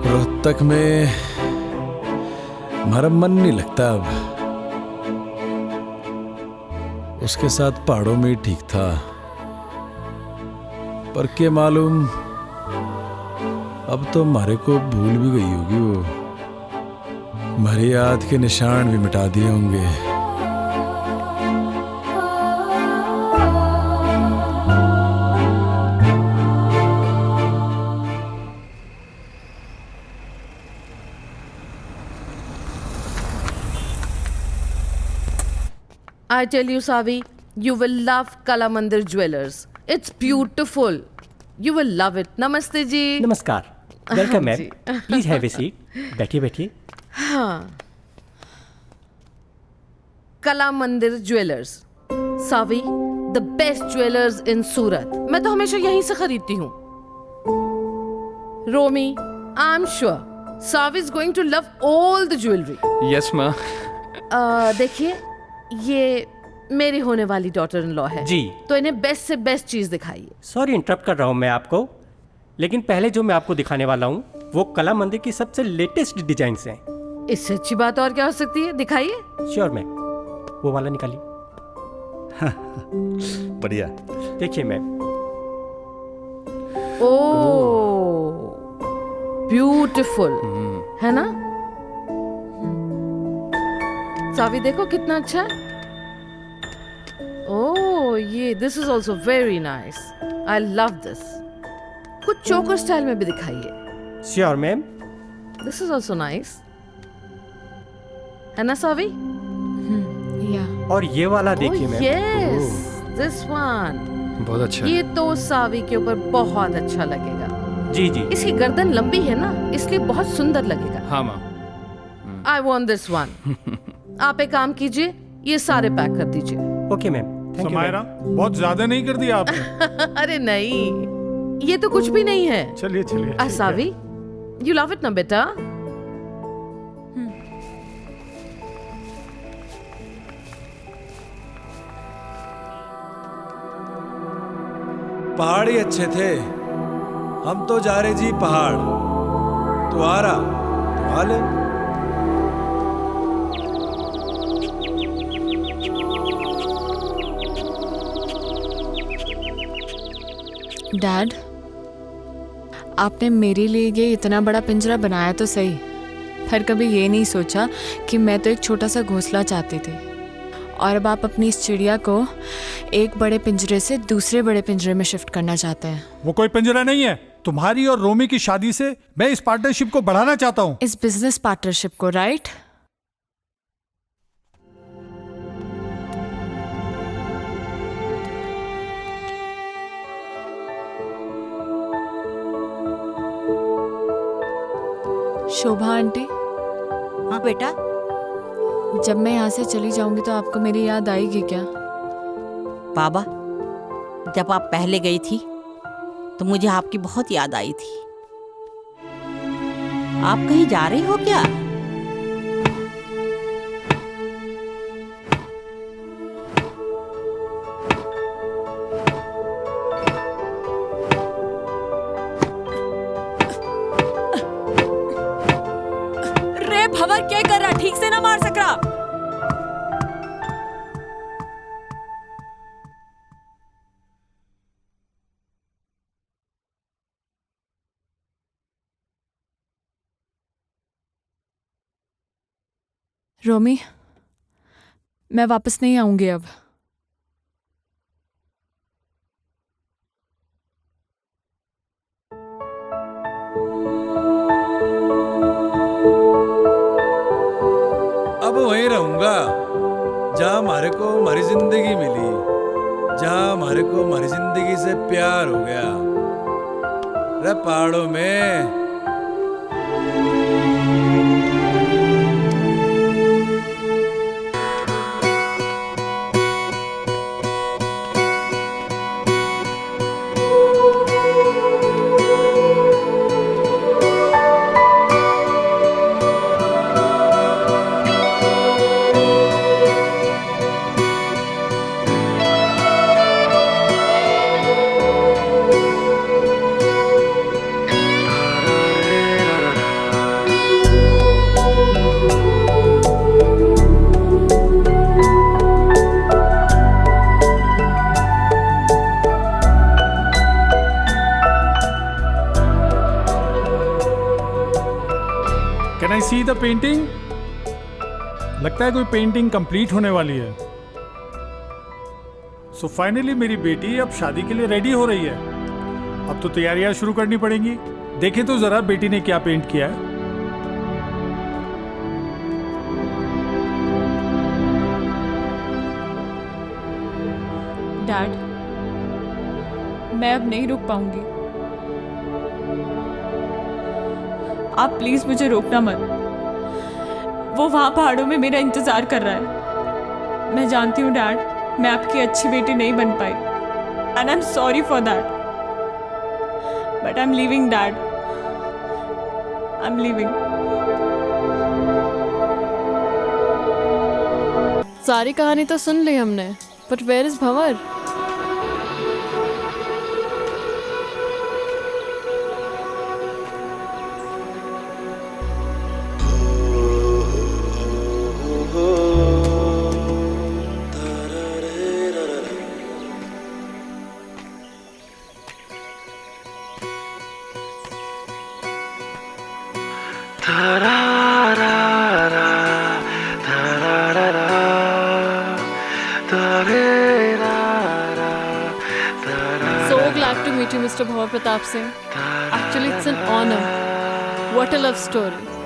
रोहतक में हमारा मन नहीं लगता अब। उसके साथ पहाड़ों में ही ठीक था, पर क्या मालूम अब तो हमारे को भूल भी गई होगी वो। हमारी याद के निशान भी मिटा दिए होंगे।
I tell you, Savi, you will love Kala Mandir Jewelers. It's beautiful. You will love it. Namaste ji.
नमस्कार, welcome ma'am,
ji.
Please have a seat. बैठिए बैठिए।
हाँ, Kala Mandir jewellers, Saavi, the best jewellers in Surat. मैं तो हमेशा यहीं से खरीदती हूँ। Romi, I am sure Saavi is going to love all the jewellery.
Yes माँ।
देखिए, ये मेरी होने वाली डॉटर इन लॉ है
जी।
तो इन्हें बेस्ट से बेस्ट चीज दिखाइए।
सॉरी इंटरप्ट कर रहा हूँ मैं आपको, लेकिन पहले जो मैं आपको दिखाने वाला हूँ वो कला मंदिर की सबसे लेटेस्ट डिजाइन्स हैं।
इससे अच्छी बात और क्या हो सकती है? दिखाइए।
श्योर मैम, वो वाला निकालिए।
बढ़िया।
देखिए मैम,
ओह ब्यूटीफुल है ना? सावी देखो कितना अच्छा है। ओह ये this is also very nice. I love this. कुछ चोकर स्टाइल में भी दिखाइए।
Sure ma'am.
This is also nice, है ना सावी?
या
और ये वाला देखिए मैम।
Yes, this one.
बहुत अच्छा।
ये तो सावी के ऊपर बहुत अच्छा लगेगा।
जी जी।
इसकी गर्दन लंबी है ना, इसलिए बहुत सुंदर लगेगा।
हाँ माँ।
I want this one. आप एक काम कीजिए, ये सारे पैक कर दीजिए।
Okay ma'am.
समायरा, बहुत ज्यादा नहीं कर दिया आपने?
अरे नहीं, ये तो कुछ भी नहीं है।
चलिए चलिए।
असावी, यू लव इट ना बेटा?
पहाड़ ही अच्छे थे। हम तो जा रहे जी पहाड़। तू आ रहा तो आ ले।
डैड, आपने मेरे लिए ये इतना बड़ा पिंजरा बनाया तो सही, पर कभी ये नहीं सोचा कि मैं तो एक छोटा सा घोंसला चाहती थी, और अब आप अपनी इस चिड़िया को एक बड़े पिंजरे से दूसरे बड़े पिंजरे में शिफ्ट करना चाहते हैं।
वो कोई पिंजरा नहीं है। तुम्हारी और रोमी की शादी से मैं इस पार्टनरशिप को बढ़ाना चाहता हूँ।
इस बिजनेस पार्टनरशिप को, राइट? शोभा आंटी।
हाँ बेटा।
जब मैं यहाँ से चली जाऊंगी तो आपको मेरी याद आएगी क्या?
बाबा, जब आप पहले गई थी तो मुझे आपकी बहुत याद आई थी। आप कहीं जा रही हो क्या?
रे भवर क्या कर रहा? ठीक से ना मार सक रहा।
रोमी, मैं वापस नहीं आऊंगी अब।
अब वहीं होगा जहाँ हमारे को हमारी जिंदगी मिली, जहाँ हमारे को हमारी जिंदगी से प्यार हो गया। रे पहाड़ों में
can I see the painting? लगता है कोई पेंटिंग कंप्लीट होने वाली है। सो फाइनली मेरी बेटी अब शादी के लिए रेडी हो रही है। अब तो तैयारियां शुरू करनी पड़ेंगी। देखें तो जरा बेटी ने क्या पेंट किया है।
डैड, मैं अब नहीं रुक पाऊंगी। आप प्लीज मुझे रोकना मत। वो वहां पहाड़ों में मेरा इंतजार कर रहा है। मैं जानती हूँ डैड, मैं आपकी अच्छी बेटी नहीं बन पाई, and I am sorry for that, but I am leaving dad, I am leaving.
सारी कहानी तो सुन ली हमने, but where is Bhanwar? So glad to meet you, Mr. Bhavar Pratap Singh. Actually, it's an honor. What a love story.